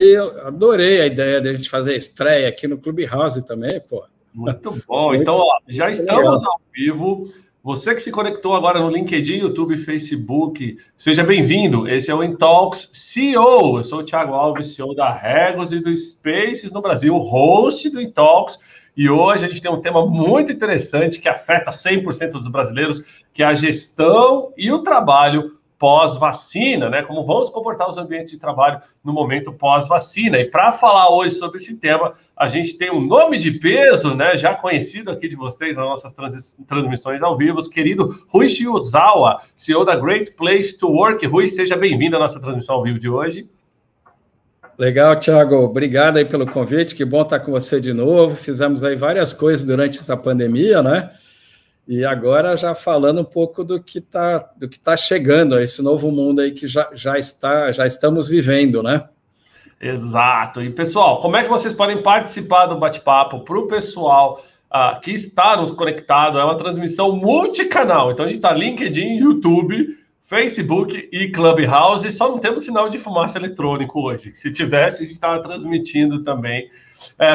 Eu adorei a ideia de a gente fazer a estreia aqui no Clubhouse também, pô. Muito bom. Então, ó, já estamos ao vivo. Você que se conectou agora no LinkedIn, YouTube, Facebook, seja bem-vindo. Esse é o Intalks CEO. Eu sou o Thiago Alves, CEO da Regos e do Spaces no Brasil, host do Intalks. E hoje a gente tem um tema muito interessante que afeta 100% dos brasileiros, que é a gestão e o trabalho pós-vacina, né? Como vão se comportar os ambientes de trabalho no momento pós-vacina. E para falar hoje sobre esse tema, a gente tem um nome de peso, né? Já conhecido aqui de vocês nas nossas transmissões ao vivo, o querido Rui Shiuzawa, CEO da Great Place to Work. Rui, seja bem-vindo à nossa transmissão ao vivo de hoje. Legal, Thiago. Obrigado aí pelo convite. Que bom estar com você de novo. Fizemos aí várias coisas durante essa pandemia, né? E agora já falando um pouco do que tá chegando, esse novo mundo aí que já estamos vivendo, né? Exato. E, pessoal, como é que vocês podem participar do bate-papo? Para o pessoal que está nos conectado, é uma transmissão multicanal. Então, a gente está LinkedIn, YouTube, Facebook e Clubhouse. Só não temos sinal de fumaça eletrônico hoje. Se tivesse, a gente estava transmitindo também.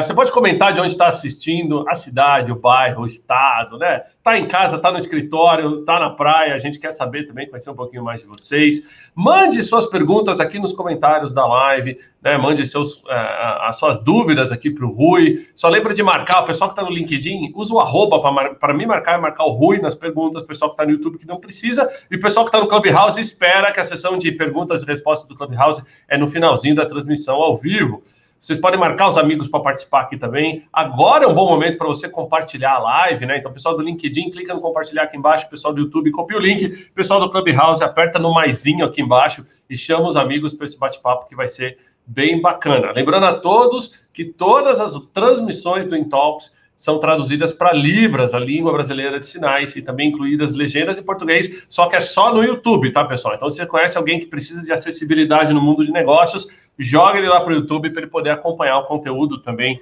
Você pode comentar de onde está assistindo, a cidade, o bairro, o estado, né? Tá em casa, tá no escritório, tá na praia, a gente quer saber também, conhecer um pouquinho mais de vocês. Mande suas perguntas aqui nos comentários da live, né? Mande as suas dúvidas aqui para o Rui. Só lembra de marcar, o pessoal que está no LinkedIn, usa o arroba para me marcar e marcar o Rui nas perguntas, o pessoal que está no YouTube que não precisa, e o pessoal que está no Clubhouse espera que a sessão de perguntas e respostas do Clubhouse é no finalzinho da transmissão ao vivo. Vocês podem marcar os amigos para participar aqui também. Agora é um bom momento para você compartilhar a live, né? Então, pessoal do LinkedIn, clica no compartilhar aqui embaixo. Pessoal do YouTube, copia o link. Pessoal do Clubhouse, aperta no maisinho aqui embaixo e chama os amigos para esse bate-papo que vai ser bem bacana. Lembrando a todos que todas as transmissões do Intalks são traduzidas para Libras, a língua brasileira de sinais, e também incluídas legendas em português, só que é só no YouTube, tá, pessoal? Então, se você conhece alguém que precisa de acessibilidade no mundo de negócios, joga ele lá para o YouTube para ele poder acompanhar o conteúdo também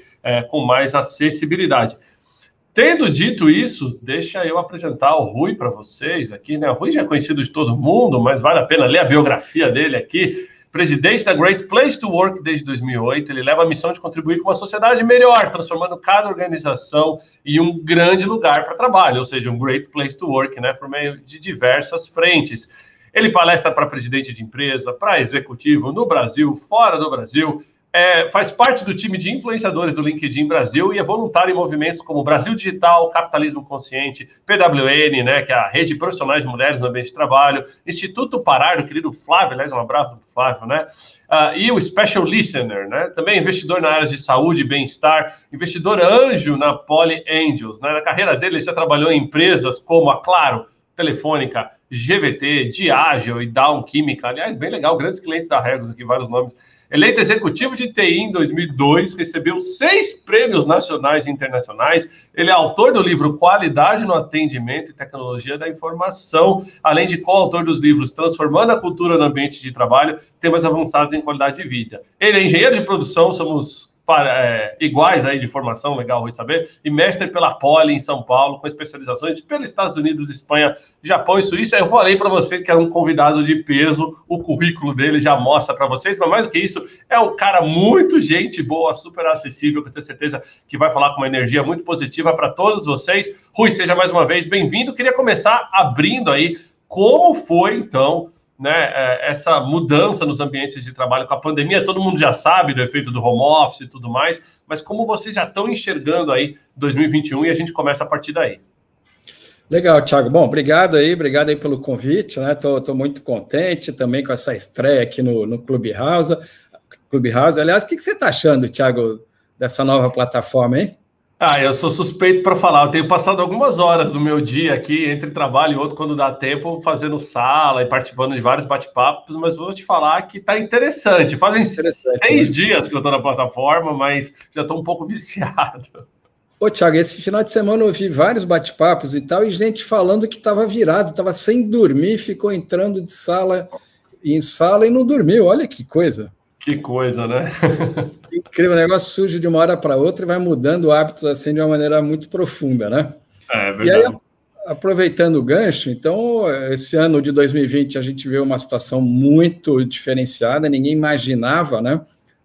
com mais acessibilidade. Tendo dito isso, deixa eu apresentar o Rui para vocês aqui, né? O Rui já é conhecido de todo mundo, mas vale a pena ler a biografia dele aqui. Presidente da Great Place to Work desde 2008, ele leva a missão de contribuir com uma sociedade melhor, transformando cada organização em um grande lugar para trabalho, ou seja, um Great Place to Work, né, por meio de diversas frentes. Ele palestra para presidente de empresa, para executivo no Brasil, fora do Brasil, faz parte do time de influenciadores do LinkedIn Brasil e é voluntário em movimentos como Brasil Digital, Capitalismo Consciente, PWN, né, que é a Rede de Profissionais de Mulheres no Ambiente de Trabalho, Instituto Parar, do querido Flávio, aliás, um abraço para o Flávio, né, e o Special Listener, né, também investidor na área de saúde e bem-estar, investidor anjo na Poly Angels, né, na carreira dele ele já trabalhou em empresas como a Claro, Telefônica, GVT, Diageo e Dow Química, aliás, bem legal, grandes clientes da Regos aqui, vários nomes. Eleito executivo de TI em 2002, recebeu 6 prêmios nacionais e internacionais. Ele é autor do livro Qualidade no Atendimento e Tecnologia da Informação, além de coautor dos livros Transformando a Cultura no Ambiente de Trabalho, Temas Avançados em Qualidade de Vida. Ele é engenheiro de produção, somos iguais aí de formação, legal Rui saber, e mestre pela Poli em São Paulo, com especializações pelos Estados Unidos, Espanha, Japão e Suíça. Eu falei para vocês que era um convidado de peso, o currículo dele já mostra para vocês, mas mais do que isso, é um cara muito gente boa, super acessível, que eu tenho certeza que vai falar com uma energia muito positiva para todos vocês. Rui, seja mais uma vez bem-vindo. Queria começar abrindo aí como foi, então, né, essa mudança nos ambientes de trabalho com a pandemia. Todo mundo já sabe do efeito do home office e tudo mais, mas como vocês já estão enxergando aí 2021 e a gente começa a partir daí. Legal, Thiago. Bom, obrigado aí pelo convite, né? Tô muito contente também com essa estreia aqui no Clubhouse. Aliás, o que você está achando, Thiago, dessa nova plataforma, hein? Eu sou suspeito para falar. Eu tenho passado algumas horas do meu dia aqui, entre trabalho e outro, quando dá tempo, fazendo sala e participando de vários bate-papos, mas vou te falar que está interessante. Fazem 6 dias que eu estou na plataforma, mas já estou um pouco viciado. Ô, Thiago, esse final de semana eu vi vários bate-papos e tal, e gente falando que estava virado, estava sem dormir, ficou entrando de sala em sala e não dormiu. Olha que coisa. Que coisa, né? Incrível, o negócio surge de uma hora para outra e vai mudando hábitos assim de uma maneira muito profunda, né? É verdade. E aí, aproveitando o gancho, então, esse ano de 2020 a gente viu uma situação muito diferenciada, ninguém imaginava, né?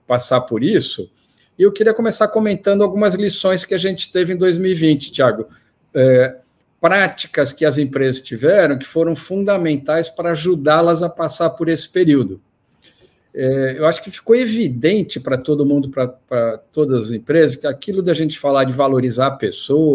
passar por isso, e eu queria começar comentando algumas lições que a gente teve em 2020, Thiago. Práticas que as empresas tiveram que foram fundamentais para ajudá-las a passar por esse período. Eu acho que ficou evidente para todo mundo, para todas as empresas, que aquilo da gente falar de valorizar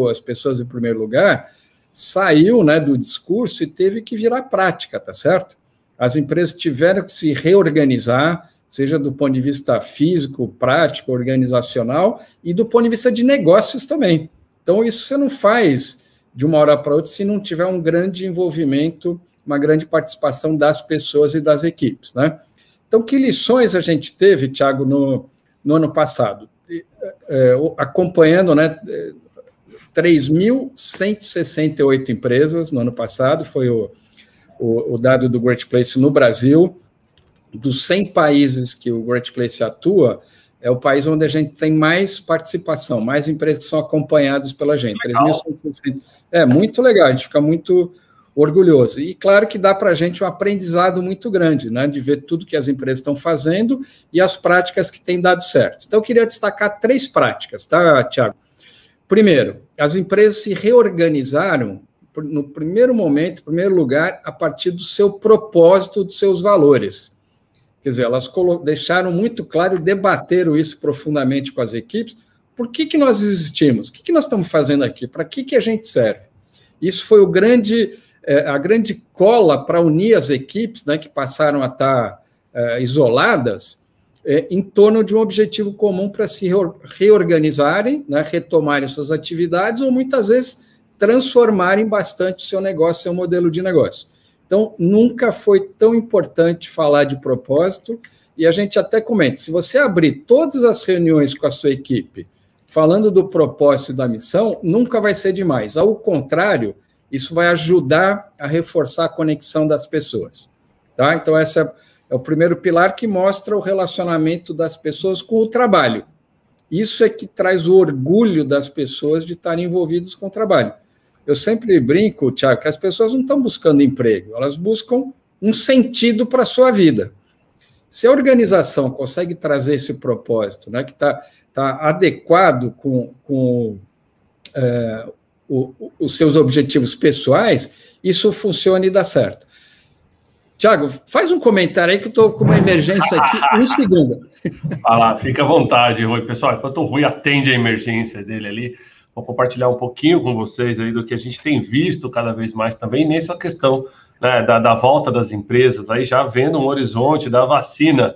as pessoas em primeiro lugar, saiu, né, do discurso e teve que virar prática, tá certo? As empresas tiveram que se reorganizar, seja do ponto de vista físico, prático, organizacional, e do ponto de vista de negócios também. Então, isso você não faz de uma hora para outra se não tiver um grande envolvimento, uma grande participação das pessoas e das equipes, né? Então, que lições a gente teve, Thiago, no ano passado? Acompanhando, né, 3.168 empresas no ano passado, foi o dado do Great Place no Brasil. Dos 100 países que o Great Place atua, é o país onde a gente tem mais participação, mais empresas que são acompanhadas pela gente. 3.160. Muito legal, a gente fica muito orgulhoso. E claro que dá para a gente um aprendizado muito grande, né, de ver tudo que as empresas estão fazendo e as práticas que têm dado certo. Então, eu queria destacar 3 práticas, tá, Thiago? Primeiro, as empresas se reorganizaram no primeiro momento, em primeiro lugar, a partir do seu propósito, dos seus valores. Quer dizer, elas deixaram muito claro, debateram isso profundamente com as equipes. Por que nós existimos? O que nós estamos fazendo aqui? Para que a gente serve? Isso foi a grande cola para unir as equipes, né, que passaram a estar isoladas, em torno de um objetivo comum para se reorganizarem, né, retomarem suas atividades ou, muitas vezes, transformarem bastante o seu negócio, seu modelo de negócio. Então, nunca foi tão importante falar de propósito, e a gente até comenta, se você abrir todas as reuniões com a sua equipe falando do propósito e da missão, nunca vai ser demais. Ao contrário, isso vai ajudar a reforçar a conexão das pessoas. Tá? Então, esse é o primeiro pilar que mostra o relacionamento das pessoas com o trabalho. Isso é que traz o orgulho das pessoas de estarem envolvidas com o trabalho. Eu sempre brinco, Thiago, que as pessoas não estão buscando emprego, elas buscam um sentido para a sua vida. Se a organização consegue trazer esse propósito, né, que está adequado com os seus objetivos pessoais, isso funciona e dá certo. Tiago, faz um comentário aí que eu estou com uma emergência aqui, 1 segundo. Vai lá, fica à vontade, Rui. Pessoal, enquanto o Rui atende a emergência dele ali, vou compartilhar um pouquinho com vocês aí do que a gente tem visto cada vez mais também nessa questão, né, da volta das empresas, aí já vendo um horizonte da vacina.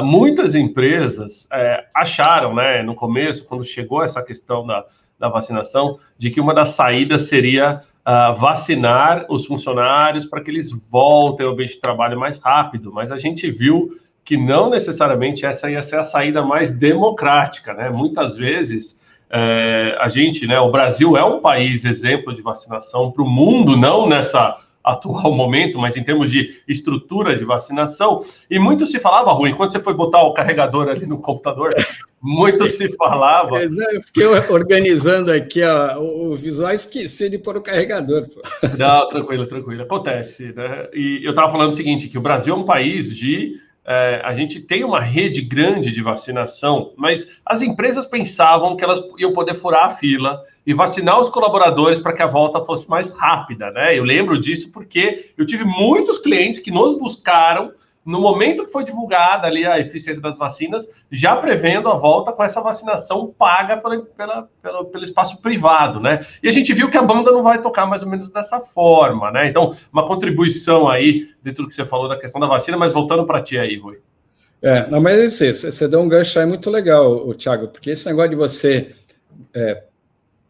Muitas empresas acharam, né, no começo, quando chegou essa questão da vacinação, de que uma das saídas seria vacinar os funcionários para que eles voltem ao ambiente de trabalho mais rápido, mas a gente viu que não necessariamente essa ia ser a saída mais democrática, né? Muitas vezes a gente, né, o Brasil é um país exemplo de vacinação para o mundo, não nessa atual momento, mas em termos de estrutura de vacinação, e muito se falava, Rui, quando você foi botar o carregador ali no computador, muito se falava... Eu fiquei organizando aqui o visual, esqueci de pôr o carregador. Pô. Não, tranquilo, acontece, né? E eu estava falando o seguinte, que o Brasil é um país de... a gente tem uma rede grande de vacinação, mas as empresas pensavam que elas iam poder furar a fila e vacinar os colaboradores para que a volta fosse mais rápida, né? Eu lembro disso porque eu tive muitos clientes que nos buscaram no momento que foi divulgada ali a eficiência das vacinas, já prevendo a volta com essa vacinação paga pelo espaço privado, né? E a gente viu que a banda não vai tocar mais ou menos dessa forma, né? Então, uma contribuição aí dentro do que você falou da questão da vacina, mas voltando para ti aí, Rui. Não, mas você deu um gancho aí muito legal, Thiago, porque esse negócio de você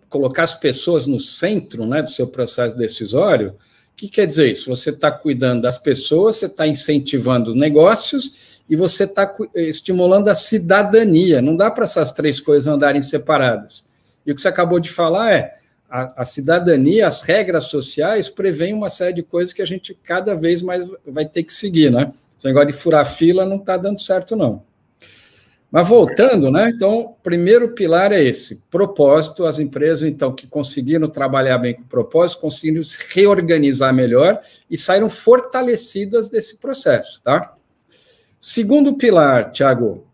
colocar as pessoas no centro, né, do seu processo decisório, o que quer dizer isso? Você está cuidando das pessoas, você está incentivando negócios e você está estimulando a cidadania. Não dá para essas 3 coisas andarem separadas. E o que você acabou de falar a cidadania, as regras sociais prevêem uma série de coisas que a gente cada vez mais vai ter que seguir, né? Esse negócio de furar fila não está dando certo, não. Mas voltando, né? Então, o primeiro pilar é esse, propósito. As empresas, então, que conseguiram trabalhar bem com propósito, conseguiram se reorganizar melhor e saíram fortalecidas desse processo, tá? Segundo pilar, Thiago,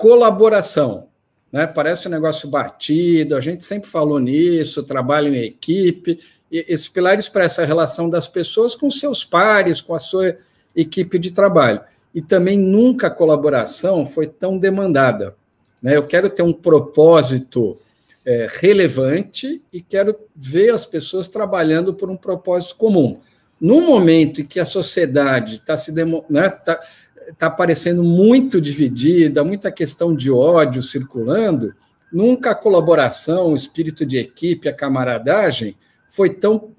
colaboração, né? Parece um negócio batido, a gente sempre falou nisso, trabalho em equipe, e esse pilar expressa a relação das pessoas com seus pares, com a sua equipe de trabalho. E também nunca a colaboração foi tão demandada, né? Eu quero ter um propósito relevante e quero ver as pessoas trabalhando por um propósito comum. No momento em que a sociedade está parecendo muito dividida, muita questão de ódio circulando, nunca a colaboração, o espírito de equipe, a camaradagem foi tão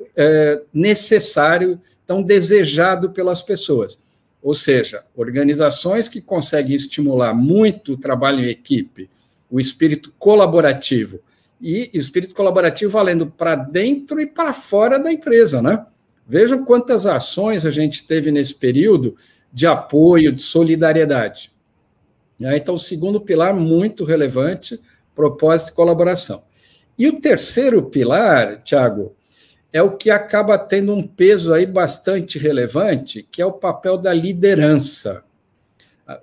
necessário, tão desejado pelas pessoas. Ou seja, organizações que conseguem estimular muito o trabalho em equipe, o espírito colaborativo, e o espírito colaborativo valendo para dentro e para fora da empresa, né? Vejam quantas ações a gente teve nesse período de apoio, de solidariedade. Então, o segundo pilar, muito relevante, propósito e colaboração. E o terceiro pilar, Tiago, é o que acaba tendo um peso aí bastante relevante, que é o papel da liderança.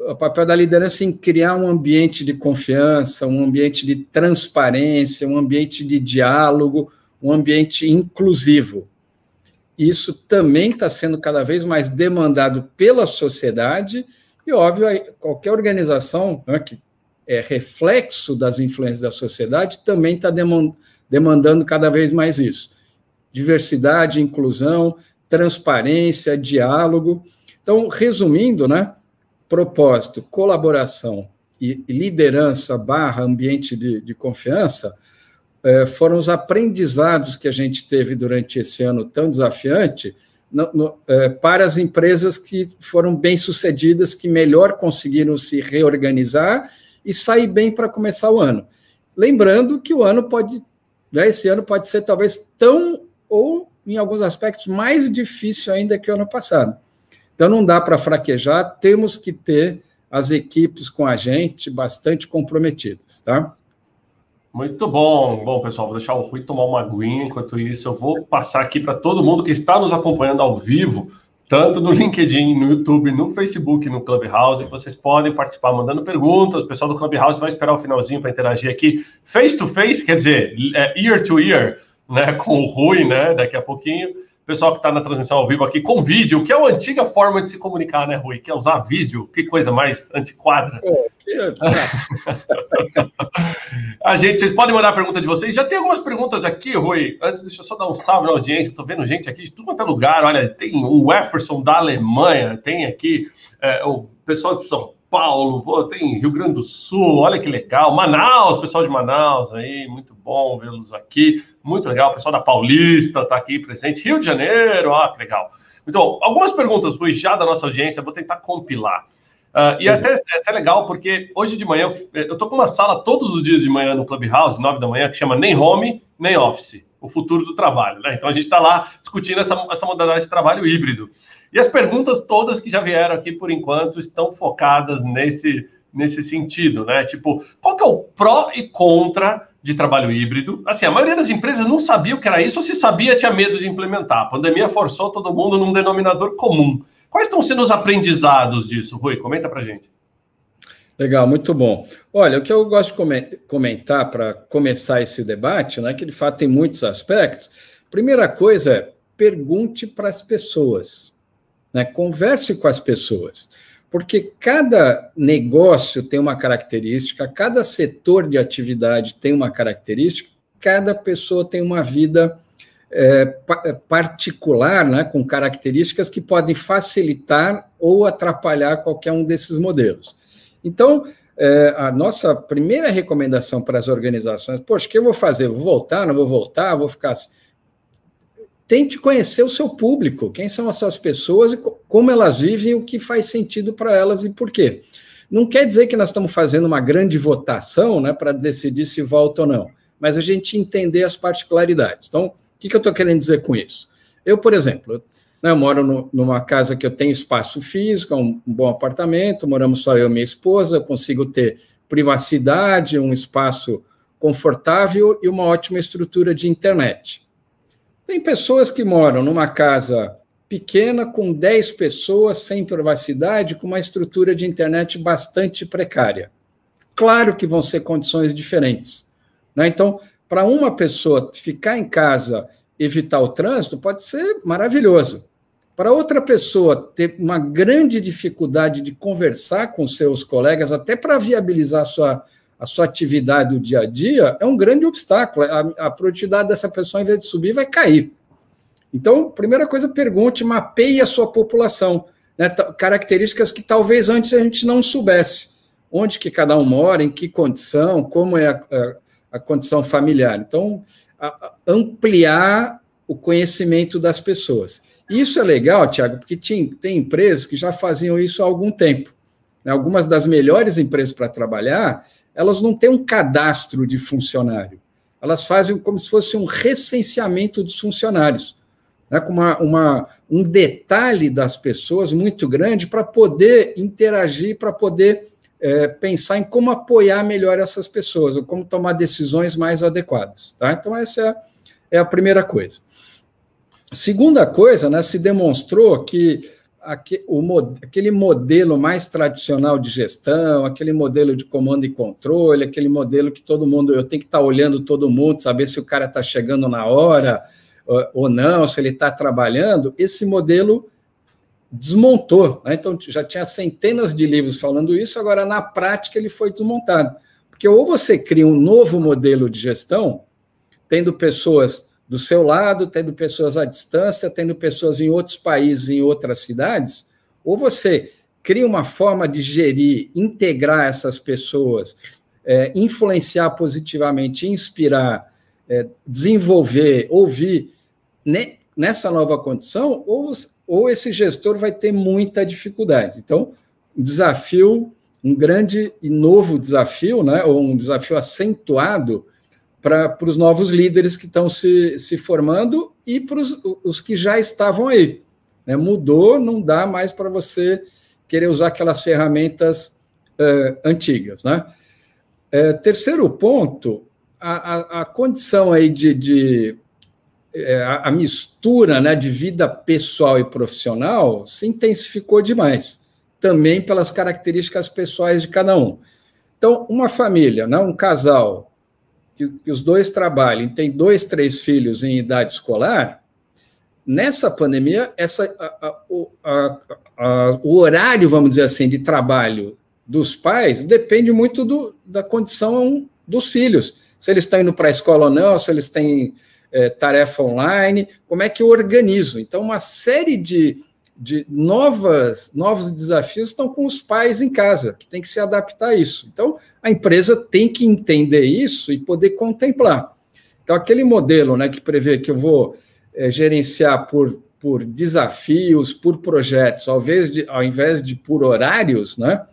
O papel da liderança em criar um ambiente de confiança, um ambiente de transparência, um ambiente de diálogo, um ambiente inclusivo. Isso também está sendo cada vez mais demandado pela sociedade e, óbvio, qualquer organização, né, que é reflexo das influências da sociedade também está demandando cada vez mais isso. Diversidade, inclusão, transparência, diálogo. Então, resumindo, né, propósito, colaboração e liderança / ambiente de confiança foram os aprendizados que a gente teve durante esse ano tão desafiante para as empresas que foram bem-sucedidas, que melhor conseguiram se reorganizar e sair bem para começar o ano. Lembrando que o ano esse ano pode ser talvez tão, ou em alguns aspectos, mais difícil ainda que o ano passado. Então, não dá para fraquejar, temos que ter as equipes com a gente bastante comprometidas, tá? Muito bom. Bom, pessoal, vou deixar o Rui tomar uma aguinha. Enquanto isso, eu vou passar aqui para todo mundo que está nos acompanhando ao vivo, tanto no LinkedIn, no YouTube, no Facebook, no Clubhouse. Vocês podem participar mandando perguntas. O pessoal do Clubhouse vai esperar o finalzinho para interagir aqui face to face, quer dizer, ear to ear, né, com o Rui, né, daqui a pouquinho. O pessoal que está na transmissão ao vivo aqui com vídeo, que é uma antiga forma de se comunicar, né, Rui? Que é usar vídeo, que coisa mais antiquada. Vocês podem mandar a pergunta de vocês. Já tem algumas perguntas aqui, Rui. Antes, deixa eu só dar um salve na audiência. Estou vendo gente aqui de tudo quanto é lugar. Olha, tem o Jefferson da Alemanha, tem aqui o pessoal de São Paulo, tem Rio Grande do Sul, olha que legal. Manaus, pessoal de Manaus aí, muito bom vê-los aqui. Muito legal, o pessoal da Paulista está aqui presente. Rio de Janeiro, que legal. Então, algumas perguntas, Rui, já da nossa audiência, vou tentar compilar. E até legal, porque hoje de manhã, eu estou com uma sala todos os dias de manhã no Clubhouse, 9 da manhã, que chama Nem Home, Nem Office, o futuro do trabalho, né? Então, a gente está lá discutindo essa modalidade de trabalho híbrido. E as perguntas todas que já vieram aqui, por enquanto, estão focadas nesse sentido, né? Tipo, qual que é o pró e contra de trabalho híbrido? Assim, a maioria das empresas não sabia o que era isso, ou se sabia, tinha medo de implementar. A pandemia forçou todo mundo num denominador comum. Quais estão sendo os aprendizados disso, Rui? Comenta pra gente. Legal, muito bom. Olha, o que eu gosto de comentar para começar esse debate, né, que de fato tem muitos aspectos. Primeira coisa é, pergunte para as pessoas, né, converse com as pessoas, porque cada negócio tem uma característica, cada setor de atividade tem uma característica, cada pessoa tem uma vida particular, né, com características que podem facilitar ou atrapalhar qualquer um desses modelos. Então, a nossa primeira recomendação para as organizações, poxa, o que eu vou fazer? Vou voltar, não vou voltar, vou ficar... Tente conhecer o seu público, quem são as suas pessoas e como elas vivem, o que faz sentido para elas e por quê. Não quer dizer que nós estamos fazendo uma grande votação, né, para decidir se volta ou não, mas a gente entender as particularidades. Então, o que eu estou querendo dizer com isso? Eu, por exemplo, eu moro numa casa que eu tenho espaço físico, um bom apartamento, moramos só eu e minha esposa, eu consigo ter privacidade, um espaço confortável e uma ótima estrutura de internet. Tem pessoas que moram numa casa pequena, com 10 pessoas, sem privacidade, com uma estrutura de internet bastante precária. Claro que vão ser condições diferentes, né? Então, para uma pessoa ficar em casa, evitar o trânsito, pode ser maravilhoso. Para outra pessoa ter uma grande dificuldade de conversar com seus colegas, até para viabilizar a sua atividade do dia a dia, é um grande obstáculo. A produtividade dessa pessoa, em vez de subir, vai cair. Então, primeira coisa, pergunte, mapeie a sua população, né? Características que talvez antes a gente não soubesse. Onde que cada um mora, em que condição, como é a condição familiar. Então, ampliar o conhecimento das pessoas. E isso é legal, Tiago, porque tem empresas que já faziam isso há algum tempo. Algumas das melhores empresas para trabalhar, elas não têm um cadastro de funcionário. Elas fazem como se fosse um recenseamento dos funcionários, né, com um detalhe das pessoas muito grande para poder interagir, para poder pensar em como apoiar melhor essas pessoas, ou como tomar decisões mais adequadas. Tá? Então, essa é a primeira coisa. Segunda coisa, né, se demonstrou que aquele modelo mais tradicional de gestão, aquele modelo de comando e controle, aquele modelo que todo mundo, eu tenho que estar olhando todo mundo, saber se o cara está chegando na hora ou não, se ele está trabalhando, esse modelo desmontou, né? Então, já tinha centenas de livros falando isso, agora, na prática, ele foi desmontado. Porque ou você cria um novo modelo de gestão, tendo pessoas do seu lado, tendo pessoas à distância, tendo pessoas em outros países, em outras cidades, ou você cria uma forma de gerir, integrar essas pessoas, influenciar positivamente, inspirar, desenvolver, ouvir, né, nessa nova condição, ou esse gestor vai ter muita dificuldade. Então, um grande e novo desafio, né, ou um desafio acentuado para os novos líderes que estão se formando e para os que já estavam aí. Né? Mudou, não dá mais para você querer usar aquelas ferramentas antigas. Né? Terceiro ponto, a condição aí a mistura, né, de vida pessoal e profissional se intensificou demais, também pelas características pessoais de cada um. Então, uma família, né, um casal, que os dois trabalhem, tem 2, 3 filhos em idade escolar, nessa pandemia, o horário, vamos dizer assim, de trabalho dos pais depende muito da condição dos filhos. Se eles estão indo para a escola ou não, se eles têm tarefa online, como é que eu organizo? Então, uma série de novos desafios estão com os pais em casa, que tem que se adaptar a isso. Então, a empresa tem que entender isso e poder contemplar. Então, aquele modelo, né, que prevê que eu vou gerenciar por desafios, por projetos, ao invés de por horários, né,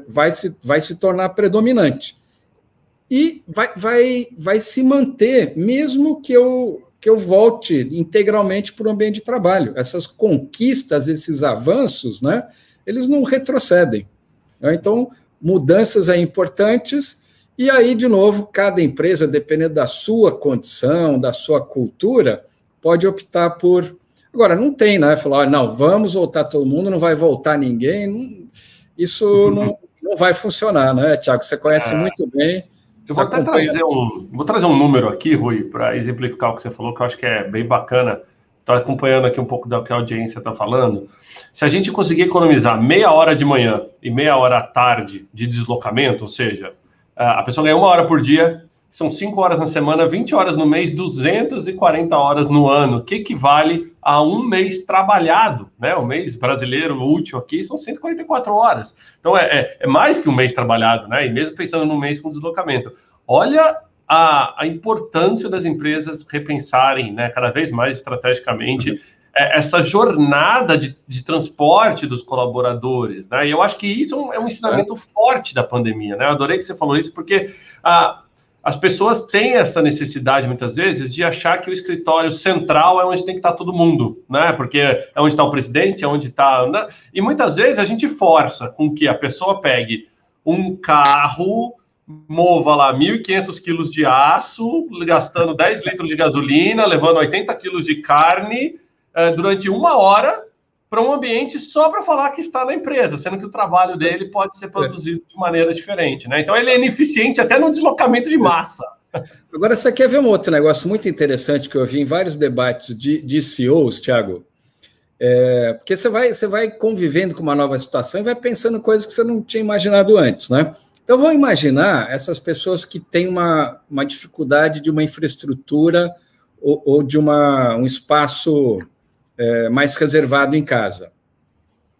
vai se tornar predominante. E vai se manter, mesmo que eu volte integralmente para o ambiente de trabalho. Essas conquistas, esses avanços, né, eles não retrocedem. Então, mudanças importantes, e aí, de novo, cada empresa, dependendo da sua condição, da sua cultura, pode optar por... Agora, não tem, né? Falar, não, vamos voltar todo mundo, não vai voltar ninguém. Isso não vai funcionar, né, Tiago? Você conhece muito bem. Eu vou até trazer um número aqui, Rui, para exemplificar o que você falou, que eu acho que é bem bacana. Estou acompanhando aqui um pouco do que a audiência está falando. Se a gente conseguir economizar meia hora de manhã e meia hora à tarde de deslocamento, ou seja, a pessoa ganha 1 hora por dia, são 5 horas na semana, 20 horas no mês, 240 horas no ano, que equivale a um mês trabalhado, né? O mês brasileiro útil aqui são 144 horas. Então, é mais que um mês trabalhado, né? E mesmo pensando num mês com deslocamento. Olha a importância das empresas repensarem, né, cada vez mais estrategicamente essa jornada de transporte dos colaboradores, né? E eu acho que isso é um ensinamento forte da pandemia, né? Eu adorei que você falou isso, porque as pessoas têm essa necessidade, muitas vezes, de achar que o escritório central é onde tem que estar todo mundo, né? Porque é onde está o presidente, é onde está... Né? E muitas vezes a gente força com que a pessoa pegue um carro, mova lá 1.500 quilos de aço, gastando 10 litros de gasolina, levando 80 quilos de carne durante 1 hora para um ambiente só para falar que está na empresa, sendo que o trabalho dele pode ser produzido de maneira diferente, né? Então, ele é ineficiente até no deslocamento de massa. Agora, você quer ver um outro negócio muito interessante que eu vi em vários debates de CEOs, Thiago? Porque você vai convivendo com uma nova situação e vai pensando coisas que você não tinha imaginado antes, né? Então, vamos imaginar essas pessoas que têm uma dificuldade de uma infraestrutura ou de um espaço mais reservado em casa,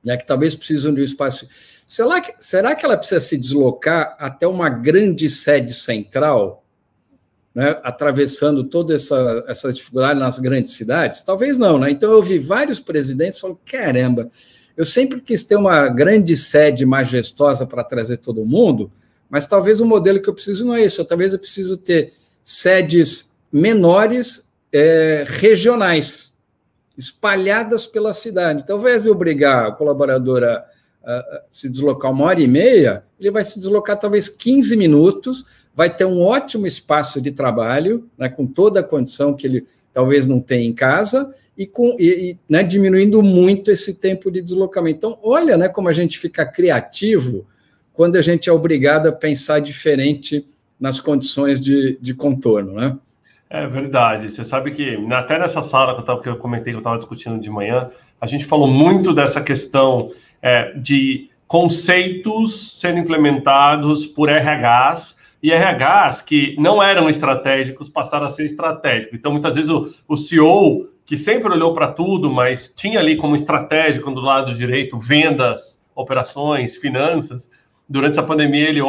né, que talvez precisam de um espaço. Será que ela precisa se deslocar até uma grande sede central, né, atravessando toda essa dificuldade nas grandes cidades? Talvez não, né? Então, eu vi vários presidentes falando, caramba, eu sempre quis ter uma grande sede majestosa para trazer todo mundo, mas talvez o modelo que eu preciso não é isso, talvez eu preciso ter sedes menores, regionais, espalhadas pela cidade. Então, ao invés de obrigar o colaborador a se deslocar 1h30, ele vai se deslocar talvez 15 minutos, vai ter um ótimo espaço de trabalho, né, com toda a condição que ele talvez não tenha em casa, né, diminuindo muito esse tempo de deslocamento. Então, olha, né, como a gente fica criativo quando a gente é obrigado a pensar diferente nas condições de contorno, né? É verdade. Você sabe que até nessa sala que eu comentei, que eu estava discutindo de manhã, a gente falou muito dessa questão de conceitos sendo implementados por RHs, e RHs que não eram estratégicos passaram a ser estratégicos. Então, muitas vezes, o CEO, que sempre olhou para tudo, mas tinha ali como estratégico do lado direito vendas, operações, finanças, durante essa pandemia ele,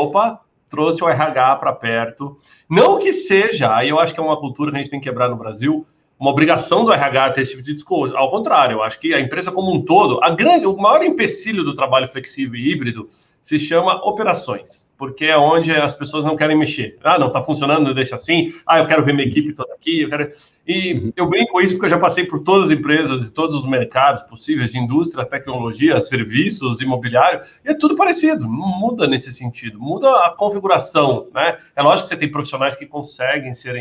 trouxe o RH para perto. Não que seja, aí eu acho que é uma cultura que a gente tem que quebrar no Brasil, uma obrigação do RH ter esse tipo de discurso. Ao contrário, eu acho que a empresa como um todo, o maior empecilho do trabalho flexível e híbrido se chama operações, porque é onde as pessoas não querem mexer. Não, está funcionando, deixa assim. Eu quero ver minha equipe toda aqui. Eu brinco com isso porque eu já passei por todas as empresas e todos os mercados possíveis de indústria, tecnologia, serviços, imobiliário, e é tudo parecido, não muda nesse sentido, muda a configuração, né? É lógico que você tem profissionais que conseguem ser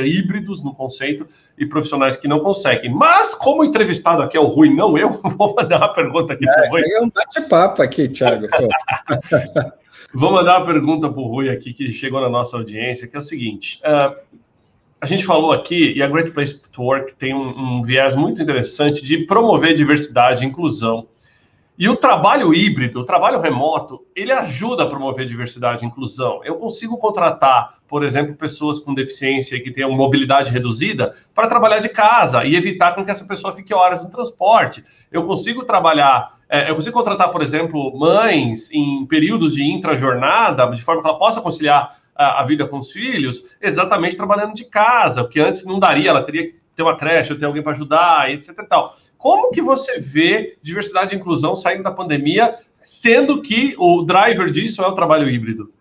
híbridos no conceito e profissionais que não conseguem. Mas, como o entrevistado aqui é o Rui, não eu, vou mandar uma pergunta aqui para o Rui. Isso aí é um bate-papo aqui, Thiago. Vou mandar uma pergunta para o Rui aqui, que chegou na nossa audiência, que é o seguinte. A gente falou aqui, e a Great Place to Work tem um viés muito interessante de promover diversidade e inclusão. E o trabalho híbrido, o trabalho remoto, ele ajuda a promover diversidade e inclusão. Eu consigo contratar, por exemplo, pessoas com deficiência que tenham mobilidade reduzida para trabalhar de casa e evitar com que essa pessoa fique horas no transporte. Eu consigo contratar, por exemplo, mães em períodos de intrajornada, de forma que ela possa conciliar a vida com os filhos, exatamente trabalhando de casa, porque antes não daria, ela teria que ter uma creche, ou ter alguém para ajudar, etc e tal. Como que você vê diversidade e inclusão saindo da pandemia, sendo que o driver disso é o trabalho híbrido?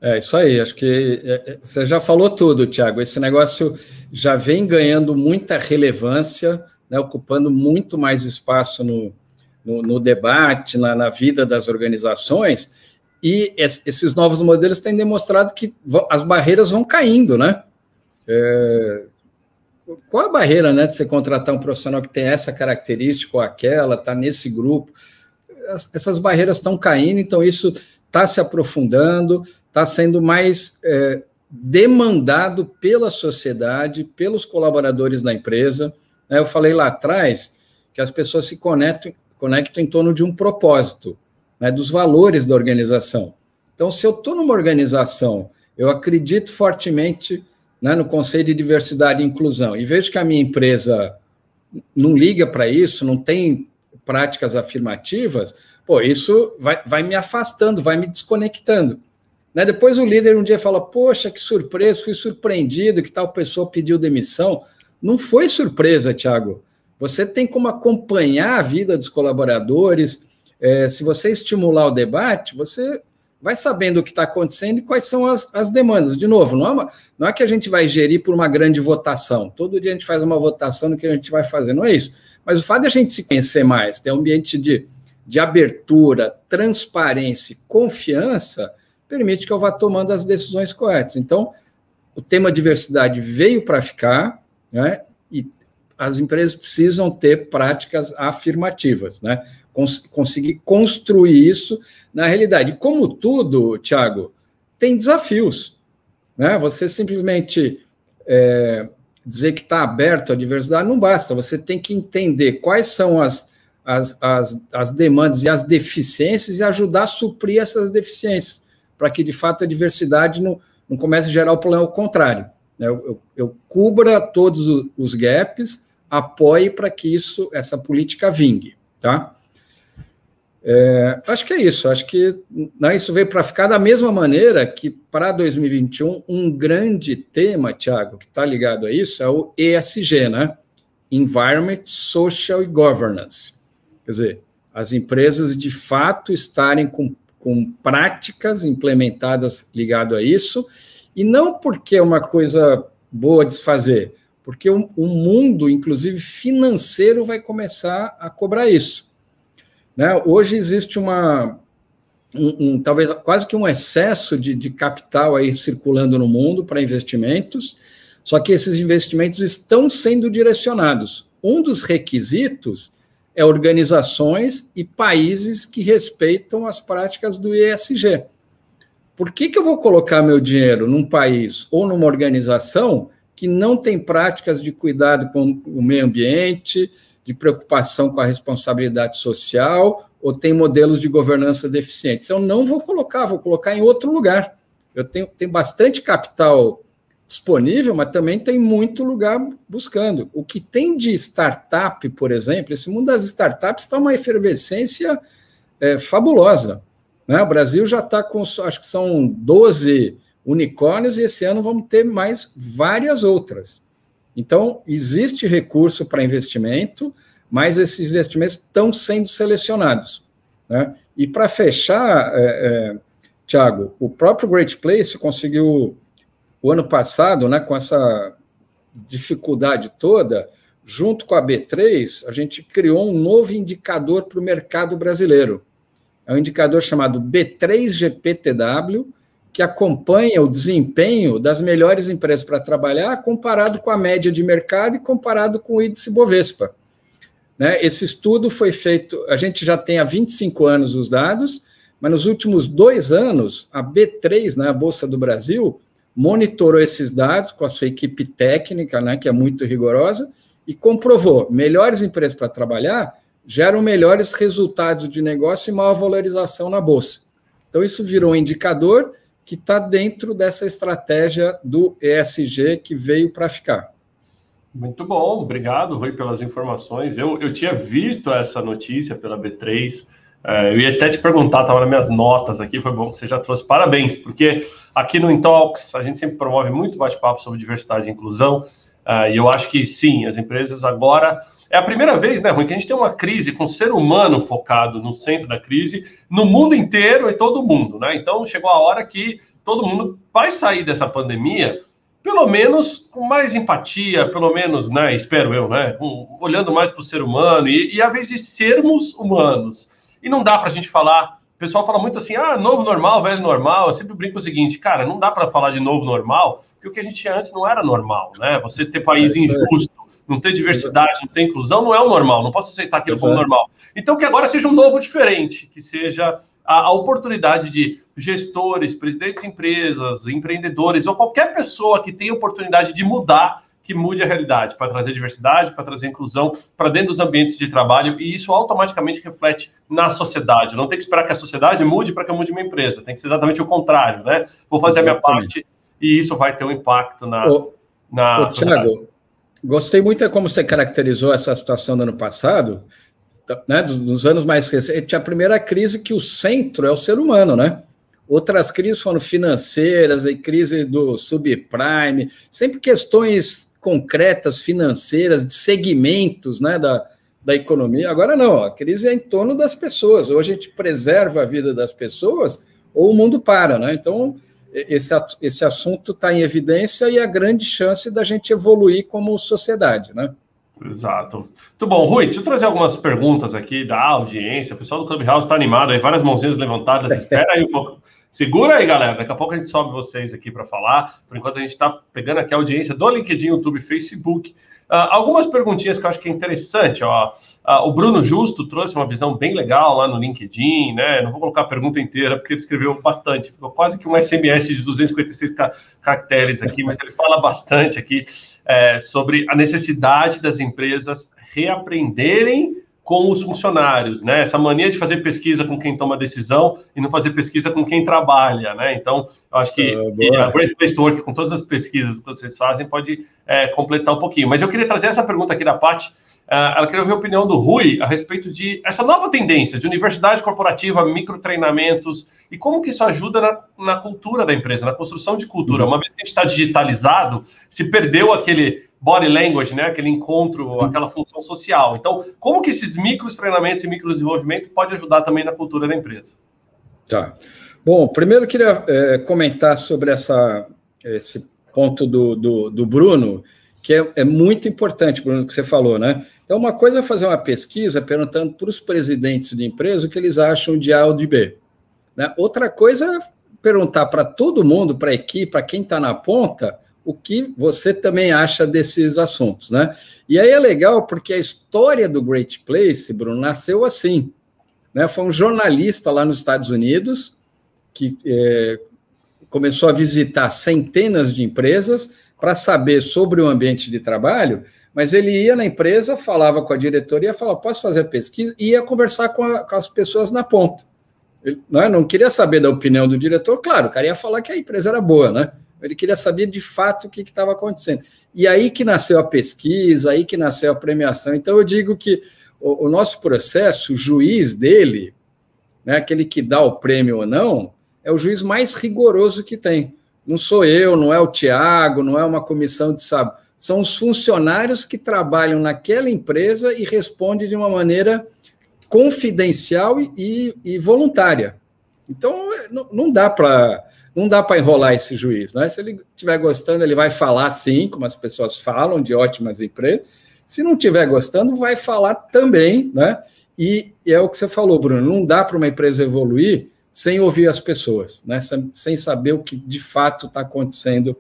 É isso aí, acho que você já falou tudo, Thiago. Esse negócio já vem ganhando muita relevância, né, ocupando muito mais espaço no debate, na vida das organizações, e esses novos modelos têm demonstrado que as barreiras vão caindo, né? Qual a barreira, né, de você contratar um profissional que tem essa característica ou aquela, está nesse grupo? Essas barreiras estão caindo, então isso está se aprofundando, está sendo mais demandado pela sociedade, pelos colaboradores da empresa. Eu falei lá atrás que as pessoas se conectam em torno de um propósito, né, dos valores da organização. Então, se eu estou numa organização, eu acredito fortemente, né, no conceito de diversidade e inclusão, e vejo que a minha empresa não liga para isso, não tem práticas afirmativas, isso vai me afastando, vai me desconectando. Né? Depois o líder um dia fala, poxa, que surpresa, fui surpreendido que tal pessoa pediu demissão. Não foi surpresa, Thiago. Você tem como acompanhar a vida dos colaboradores. Se você estimular o debate, você vai sabendo o que está acontecendo e quais são as demandas. De novo, não é que a gente vai gerir por uma grande votação. Todo dia a gente faz uma votação no que a gente vai fazer, não é isso. Mas o fato de a gente se conhecer mais, ter um ambiente de abertura, transparência e confiança, permite que eu vá tomando as decisões corretas. Então, o tema diversidade veio para ficar, né? E as empresas precisam ter práticas afirmativas, né? Conseguir construir isso na realidade. Como tudo, Thiago, tem desafios, né? Você simplesmente dizer que está aberto à diversidade não basta, você tem que entender quais são as demandas e as deficiências e ajudar a suprir essas deficiências, para que, de fato, a diversidade não comece a gerar o problema ao contrário. Né? Eu cubra todos os gaps, apoie para que essa política vingue. Tá? Acho que é isso. Acho que isso veio para ficar da mesma maneira que, para 2021, um grande tema, Thiago, que está ligado a isso, é o ESG, né? Environment, Social e Governance. Quer dizer, as empresas, de fato, estarem com práticas implementadas ligado a isso, e não porque é uma coisa boa de se fazer, porque o mundo, inclusive financeiro, vai começar a cobrar isso. Né? Hoje existe talvez quase que um excesso de capital aí circulando no mundo para investimentos, só que esses investimentos estão sendo direcionados. Um dos requisitos é organizações e países que respeitam as práticas do ESG. Por que eu vou colocar meu dinheiro num país ou numa organização que não tem práticas de cuidado com o meio ambiente, de preocupação com a responsabilidade social, ou tem modelos de governança deficientes? Eu não vou colocar em outro lugar. Eu tenho bastante capital disponível, mas também tem muito lugar buscando. O que tem de startup, por exemplo, esse mundo das startups está uma efervescência fabulosa. Né? O Brasil já está com, acho que são 12 unicórnios, e esse ano vamos ter mais várias outras. Então, existe recurso para investimento, mas esses investimentos estão sendo selecionados. Né? E para fechar, Thiago, o próprio Great Place conseguiu, o ano passado, né, com essa dificuldade toda, junto com a B3, a gente criou um novo indicador para o mercado brasileiro. É um indicador chamado B3GPTW, que acompanha o desempenho das melhores empresas para trabalhar, comparado com a média de mercado e comparado com o índice Bovespa. Né? Esse estudo foi feito, a gente já tem há 25 anos os dados, mas nos últimos 2 anos, a B3, né, a Bolsa do Brasil, monitorou esses dados com a sua equipe técnica, né, que é muito rigorosa, e comprovou melhores empresas para trabalhar geram melhores resultados de negócio e maior valorização na Bolsa. Então, isso virou um indicador que está dentro dessa estratégia do ESG que veio para ficar. Muito bom, obrigado, Rui, pelas informações. Eu tinha visto essa notícia pela B3, eu ia até te perguntar, estava nas minhas notas aqui, foi bom que você já trouxe, parabéns, porque aqui no Intalks a gente sempre promove muito bate-papo sobre diversidade e inclusão, e eu acho que sim, as empresas agora... É a primeira vez, né, Rui, que a gente tem uma crise com o ser humano focado no centro da crise, no mundo inteiro e todo mundo, né? Então, chegou a hora que todo mundo vai sair dessa pandemia, pelo menos com mais empatia, pelo menos, né, espero eu, né, olhando mais para o ser humano e a vez de sermos humanos. E não dá para a gente falar... O pessoal fala muito assim, novo normal, velho normal. Eu sempre brinco o seguinte, cara, não dá para falar de novo normal, porque o que a gente tinha antes não era normal, né? Você ter país injusto, não ter diversidade, não ter inclusão, não é o normal, não posso aceitar aquilo como normal. Então, que agora seja um novo diferente, que seja a oportunidade de gestores, presidentes de empresas, empreendedores, ou qualquer pessoa que tenha oportunidade de mudar, que mude a realidade, para trazer diversidade, para trazer inclusão para dentro dos ambientes de trabalho, e isso automaticamente reflete na sociedade. Não tem que esperar que a sociedade mude para que eu mude minha empresa, tem que ser exatamente o contrário, né? Vou fazer a minha parte e isso vai ter um impacto na sociedade. Thiago, gostei muito de como você caracterizou essa situação do ano passado, né, dos anos mais recentes. A primeira crise que o centro é o ser humano, né? Outras crises foram financeiras, a crise do subprime, sempre questões concretas, financeiras, de segmentos, né, da economia. Agora não, a crise é em torno das pessoas. Ou a gente preserva a vida das pessoas, ou o mundo para, né? Então, esse assunto está em evidência e a grande chance da gente evoluir como sociedade, né? Exato. Muito bom. Rui, deixa eu trazer algumas perguntas aqui da audiência. O pessoal do Clubhouse está animado aí, várias mãozinhas levantadas. Espera aí um pouco. Segura aí, galera. Daqui a pouco a gente sobe vocês aqui para falar. Por enquanto, a gente está pegando aqui a audiência do LinkedIn, YouTube, Facebook. Algumas perguntinhas que eu acho que é interessante, ó. O Bruno Justo trouxe uma visão bem legal lá no LinkedIn, né? Não vou colocar a pergunta inteira, porque ele escreveu bastante, ficou quase que um SMS de 256 caracteres aqui, mas ele fala bastante aqui sobre a necessidade das empresas reaprenderem com os funcionários, né? Essa mania de fazer pesquisa com quem toma decisão e não fazer pesquisa com quem trabalha, né? Então, eu acho que a Great Place to Work, com todas as pesquisas que vocês fazem, pode completar um pouquinho. Mas eu queria trazer essa pergunta aqui da Paty. Ela queria ouvir a opinião do Rui a respeito de essa nova tendência de universidade corporativa, microtreinamentos, e como que isso ajuda na cultura da empresa, na construção de cultura. Uma vez que a gente está digitalizado, se perdeu aquele body language, né? Aquele encontro, aquela função social. Então, como que esses micros treinamentos e micro desenvolvimento pode ajudar também na cultura da empresa? Tá. Bom, primeiro eu queria comentar sobre esse ponto do Bruno, que é muito importante, Bruno, que você falou, né? Então, uma coisa é fazer uma pesquisa perguntando para os presidentes de empresa o que eles acham de A ou de B, né? Outra coisa é perguntar para todo mundo, para a equipe, para quem está na ponta, o que você também acha desses assuntos, né? E aí é legal porque a história do Great Place, Bruno, nasceu assim, né? Foi um jornalista lá nos Estados Unidos que começou a visitar centenas de empresas para saber sobre o ambiente de trabalho, mas ele ia na empresa, falava com a diretoria, falava, posso fazer a pesquisa? E ia conversar com as pessoas na ponta. Ele não queria saber da opinião do diretor, claro, o cara ia falar que a empresa era boa, né? Ele queria saber de fato o que estava acontecendo. E aí que nasceu a pesquisa, aí que nasceu a premiação. Então, eu digo que o nosso processo, o juiz dele, né, aquele que dá o prêmio ou não, é o juiz mais rigoroso que tem. Não sou eu, não é o Tiago, não é uma comissão de sábado. São os funcionários que trabalham naquela empresa e respondem de uma maneira confidencial e voluntária. Então, não dá para enrolar esse juiz, né? Se ele estiver gostando, ele vai falar sim, como as pessoas falam, de ótimas empresas. Se não estiver gostando, vai falar também, né? E é o que você falou, Bruno, não dá para uma empresa evoluir sem ouvir as pessoas, né? Sem saber o que de fato está acontecendo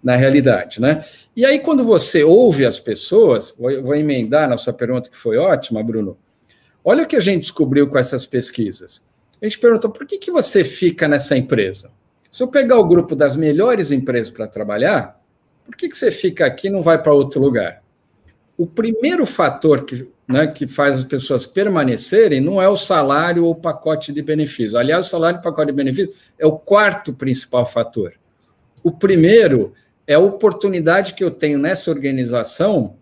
na realidade, né? E aí, quando você ouve as pessoas, vou emendar na sua pergunta, que foi ótima, Bruno, olha o que a gente descobriu com essas pesquisas. A gente perguntou, por que você fica nessa empresa? Se eu pegar o grupo das melhores empresas para trabalhar, por que você fica aqui e não vai para outro lugar? O primeiro fator que faz as pessoas permanecerem não é o salário ou o pacote de benefícios. Aliás, o salário e o pacote de benefícios é o quarto principal fator. O primeiro é a oportunidade que eu tenho nessa organização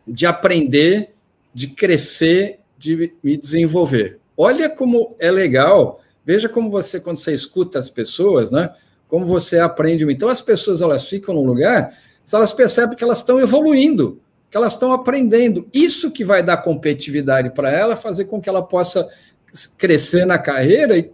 de aprender, de crescer, de me desenvolver. Olha como é legal. Veja como você, quando você escuta as pessoas, né, como você aprende. Então, as pessoas elas ficam num lugar, se elas percebem que elas estão evoluindo, que elas estão aprendendo. Isso que vai dar competitividade para ela, fazer com que ela possa crescer na carreira e,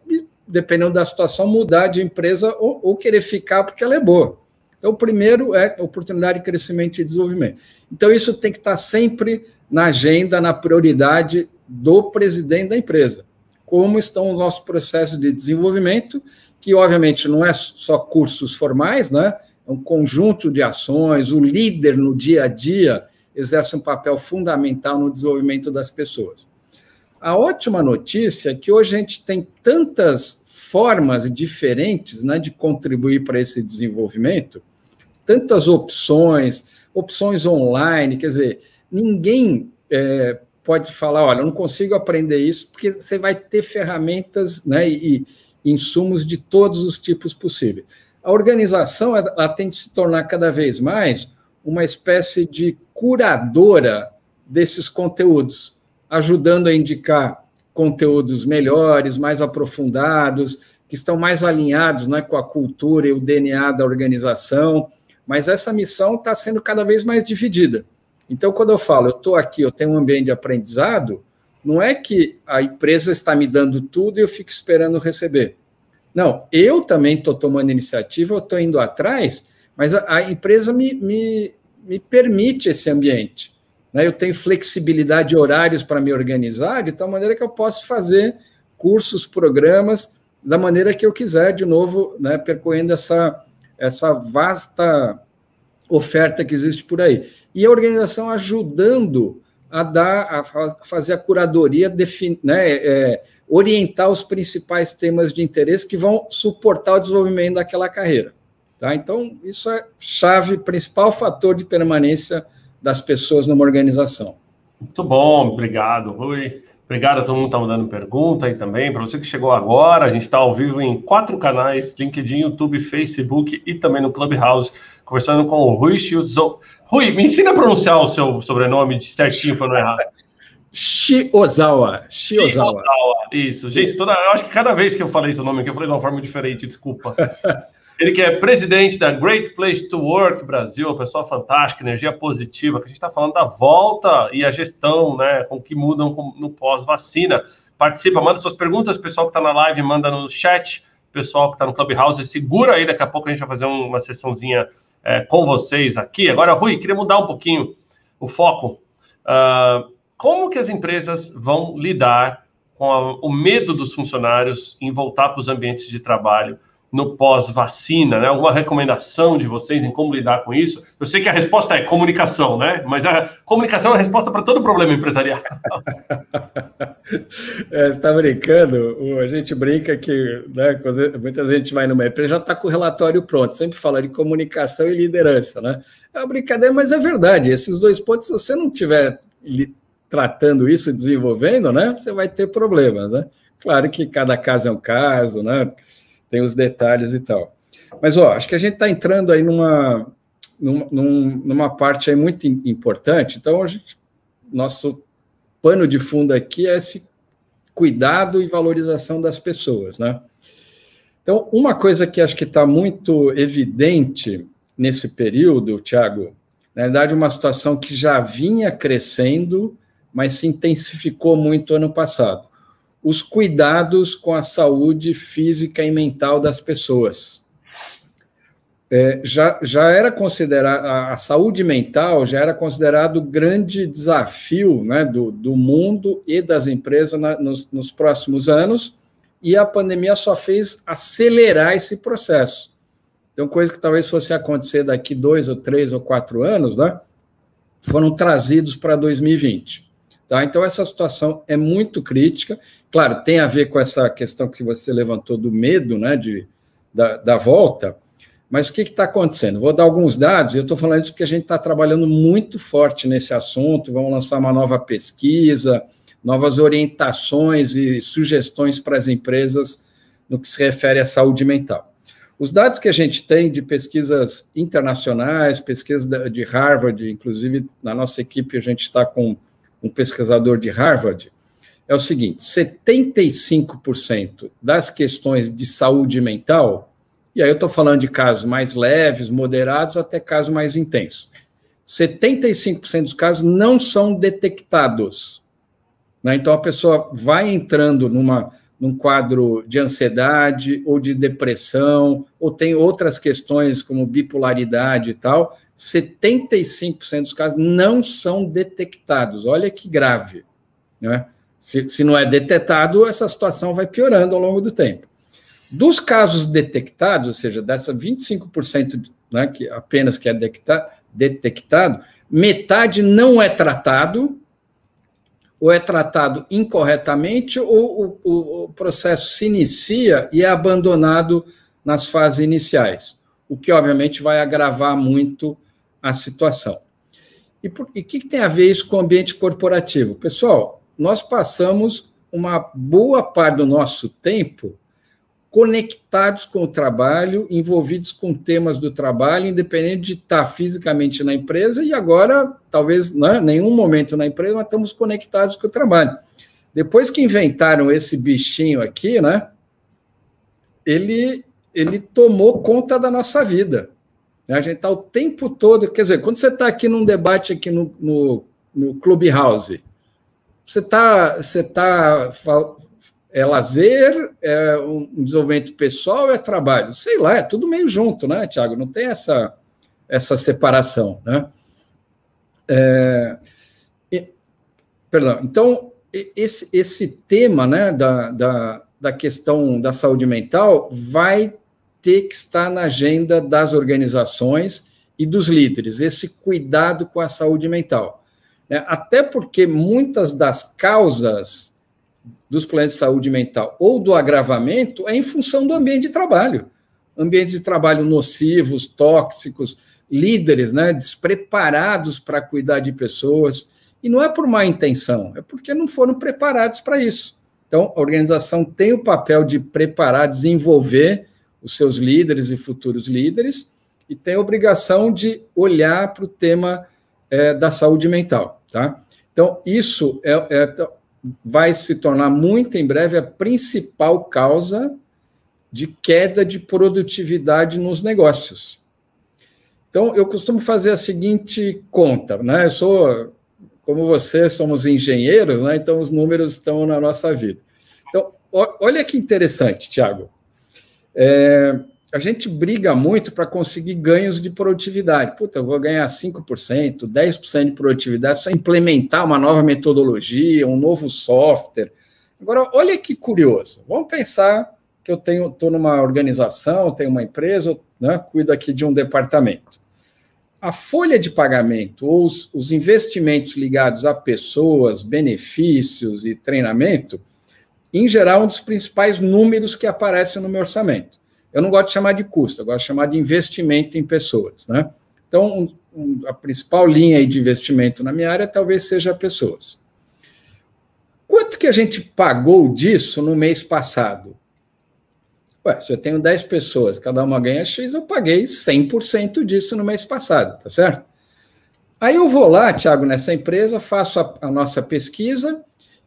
dependendo da situação, mudar de empresa ou querer ficar porque ela é boa. Então, o primeiro é oportunidade de crescimento e desenvolvimento. Então, isso tem que estar sempre na agenda, na prioridade do presidente da empresa. Como estão os nossos processos de desenvolvimento, que, obviamente, não é só cursos formais, né? É um conjunto de ações, o líder no dia a dia exerce um papel fundamental no desenvolvimento das pessoas. A ótima notícia é que hoje a gente tem tantas formas diferentes, né, de contribuir para esse desenvolvimento, tantas opções online, quer dizer, ninguém pode falar, olha, eu não consigo aprender isso, porque você vai ter ferramentas, né, e insumos de todos os tipos possíveis. A organização ela tem de se tornar cada vez mais uma espécie de curadora desses conteúdos, ajudando a indicar conteúdos melhores, mais aprofundados, que estão mais alinhados, né, com a cultura e o DNA da organização, mas essa missão está sendo cada vez mais dividida. Então, quando eu falo, eu estou aqui, eu tenho um ambiente de aprendizado, não é que a empresa está me dando tudo e eu fico esperando receber. Não, eu também estou tomando iniciativa, eu estou indo atrás, mas a empresa me permite esse ambiente. Né? Eu tenho flexibilidade de horários para me organizar, de tal maneira que eu posso fazer cursos, programas, da maneira que eu quiser, de novo, né, percorrendo essa vasta oferta que existe por aí. E a organização ajudando a fazer a curadoria, orientar os principais temas de interesse que vão suportar o desenvolvimento daquela carreira. Tá? Então, isso é chave, principal fator de permanência das pessoas numa organização. Muito bom, obrigado, Rui. Obrigado a todo mundo que está mandando pergunta aí também. Para você que chegou agora, a gente está ao vivo em 4 canais, LinkedIn, YouTube, Facebook e também no Clubhouse, conversando com o Rui Shiozawa. Rui, me ensina a pronunciar o seu sobrenome certinho para não errar. Shiozawa. Isso, gente, eu acho que cada vez que eu falei seu nome aqui, eu falei de uma forma diferente, desculpa. Ele que é presidente da Great Place to Work Brasil, uma pessoa fantástica, energia positiva, que a gente está falando da volta e a gestão, né, com que mudam no pós-vacina. Participa, manda suas perguntas, pessoal que está na live, manda no chat, pessoal que está no Clubhouse, segura aí, daqui a pouco a gente vai fazer uma sessãozinha com vocês aqui. Agora, Rui, queria mudar um pouquinho o foco. Como que as empresas vão lidar com o medo dos funcionários em voltar para os ambientes de trabalho no pós-vacina, né? Alguma recomendação de vocês em como lidar com isso? Eu sei que a resposta é comunicação, né? Mas a comunicação é a resposta para todo problema empresarial. Você está brincando? A gente brinca que, né, muita gente vai numa empresa já está com o relatório pronto, sempre fala de comunicação e liderança, né? É uma brincadeira, mas é verdade. Esses 2 pontos, se você não estiver tratando isso, desenvolvendo, né, você vai ter problemas, né? Claro que cada caso é um caso, né? Tem os detalhes e tal. Mas, acho que a gente está entrando aí numa parte aí muito importante. Então, nosso pano de fundo aqui é esse cuidado e valorização das pessoas, né? Então, uma coisa que acho que está muito evidente nesse período, Thiago, na verdade, uma situação que já vinha crescendo, mas se intensificou muito ano passado. Os cuidados com a saúde física e mental das pessoas. Já era considerado, a saúde mental já era considerado grande desafio, né, do mundo e das empresas nos próximos anos, e a pandemia só fez acelerar esse processo. Então, coisa que talvez fosse acontecer daqui 2 ou 3 ou 4 anos, né, foram trazidos para 2020. Tá? Então, essa situação é muito crítica. Claro, tem a ver com essa questão que você levantou do medo, né, da volta, mas o que está acontecendo? Vou dar alguns dados, e eu estou falando isso porque a gente está trabalhando muito forte nesse assunto, vamos lançar uma nova pesquisa, novas orientações e sugestões para as empresas no que se refere à saúde mental. Os dados que a gente tem de pesquisas internacionais, pesquisas de Harvard, inclusive na nossa equipe a gente está com um pesquisador de Harvard, é o seguinte: 75% das questões de saúde mental, e aí eu estou falando de casos mais leves, moderados, até casos mais intensos, 75% dos casos não são detectados. Né? Então, a pessoa vai entrando num quadro de ansiedade ou de depressão, ou tem outras questões como bipolaridade e tal, 75% dos casos não são detectados. Olha que grave. Né? Se não é detectado, essa situação vai piorando ao longo do tempo. Dos casos detectados, ou seja, dessa 25%, né, que apenas que é detectado, metade não é tratado, ou é tratado incorretamente, ou o processo se inicia e é abandonado nas fases iniciais, o que, obviamente, vai agravar muito a situação. E o que tem a ver isso com o ambiente corporativo? Pessoal, nós passamos uma boa parte do nosso tempo conectados com o trabalho, envolvidos com temas do trabalho, independente de estar fisicamente na empresa, e agora, talvez, né, nenhum momento na empresa, nós estamos conectados com o trabalho. Depois que inventaram esse bichinho aqui, né, ele tomou conta da nossa vida. A gente está o tempo todo, quer dizer, quando você está aqui num debate aqui no Clubhouse, é lazer, é um desenvolvimento pessoal, é trabalho, sei lá, é tudo meio junto, né, Thiago? Não tem essa separação, né? Perdão, então, esse tema, né, da questão da saúde mental vai ter que estar na agenda das organizações e dos líderes, esse cuidado com a saúde mental. Até porque muitas das causas dos problemas de saúde mental ou do agravamento é em função do ambiente de trabalho. Ambiente de trabalho nocivos, tóxicos, líderes, despreparados para cuidar de pessoas. E não é por má intenção, é porque não foram preparados para isso. Então, a organização tem o papel de preparar, desenvolver os seus líderes e futuros líderes, e tem a obrigação de olhar para o tema da saúde mental. Tá? Então, isso vai se tornar muito em breve a principal causa de queda de produtividade nos negócios. Então, eu costumo fazer a seguinte conta, eu sou, como você, somos engenheiros, então os números estão na nossa vida. Então, olha que interessante, Thiago. A gente briga muito para conseguir ganhos de produtividade. Eu vou ganhar 5%, 10% de produtividade só implementar uma nova metodologia, um novo software. Agora, olha que curioso. Vamos pensar que eu estou numa organização, tenho uma empresa, cuido aqui de um departamento. A folha de pagamento ou os investimentos ligados a pessoas, benefícios e treinamento, em geral, um dos principais números que aparecem no meu orçamento. Eu não gosto de chamar de custo, eu gosto de chamar de investimento em pessoas. Então, a principal linha aí de investimento na minha área talvez seja pessoas. Quanto que a gente pagou disso no mês passado? Se eu tenho 10 pessoas, cada uma ganha X, eu paguei 100% disso no mês passado, tá certo? Aí eu vou lá, Thiago, nessa empresa, faço a nossa pesquisa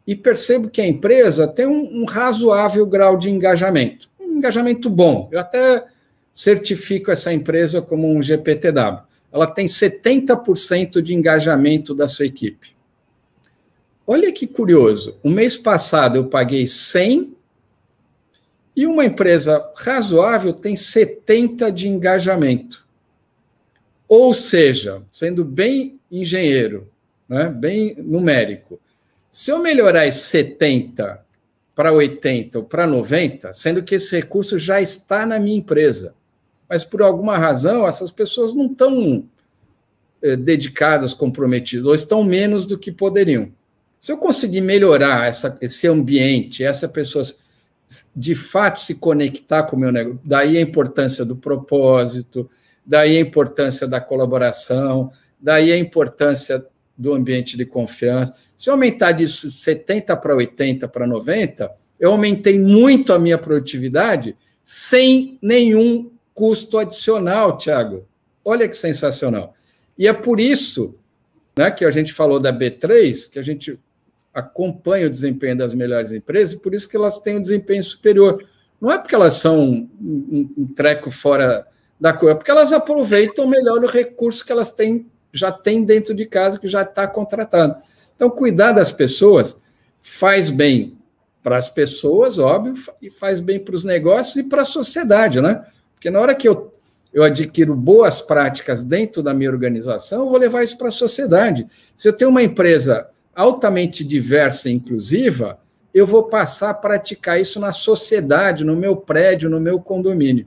e percebo que a empresa tem um razoável grau de engajamento. Um engajamento bom. Eu até certifico essa empresa como um GPTW. Ela tem 70% de engajamento da sua equipe. Olha que curioso. O mês passado eu paguei 100 e uma empresa razoável tem 70 de engajamento. Ou seja, sendo bem engenheiro, bem numérico, se eu melhorar esse 70 para 80 ou para 90, sendo que esse recurso já está na minha empresa, mas por alguma razão essas pessoas não estão dedicadas, comprometidas, ou estão menos do que poderiam. Se eu conseguir melhorar esse ambiente, essa pessoa de fato se conectar com o meu negócio, daí a importância do propósito, daí a importância da colaboração, daí a importância do ambiente de confiança. Se eu aumentar disso 70 para 80 para 90, eu aumentei muito a minha produtividade sem nenhum custo adicional, Thiago. Olha que sensacional. E é por isso que a gente falou da B3, que a gente acompanha o desempenho das melhores empresas, e por isso que elas têm um desempenho superior. Não é porque elas são um treco fora da cor, é porque elas aproveitam melhor o recurso que elas já têm dentro de casa, que já está contratado. Então, cuidar das pessoas faz bem para as pessoas, óbvio, e faz bem para os negócios e para a sociedade, Porque na hora que eu adquiro boas práticas dentro da minha organização, eu vou levar isso para a sociedade. Se eu tenho uma empresa altamente diversa e inclusiva, eu vou passar a praticar isso na sociedade, no meu prédio, no meu condomínio.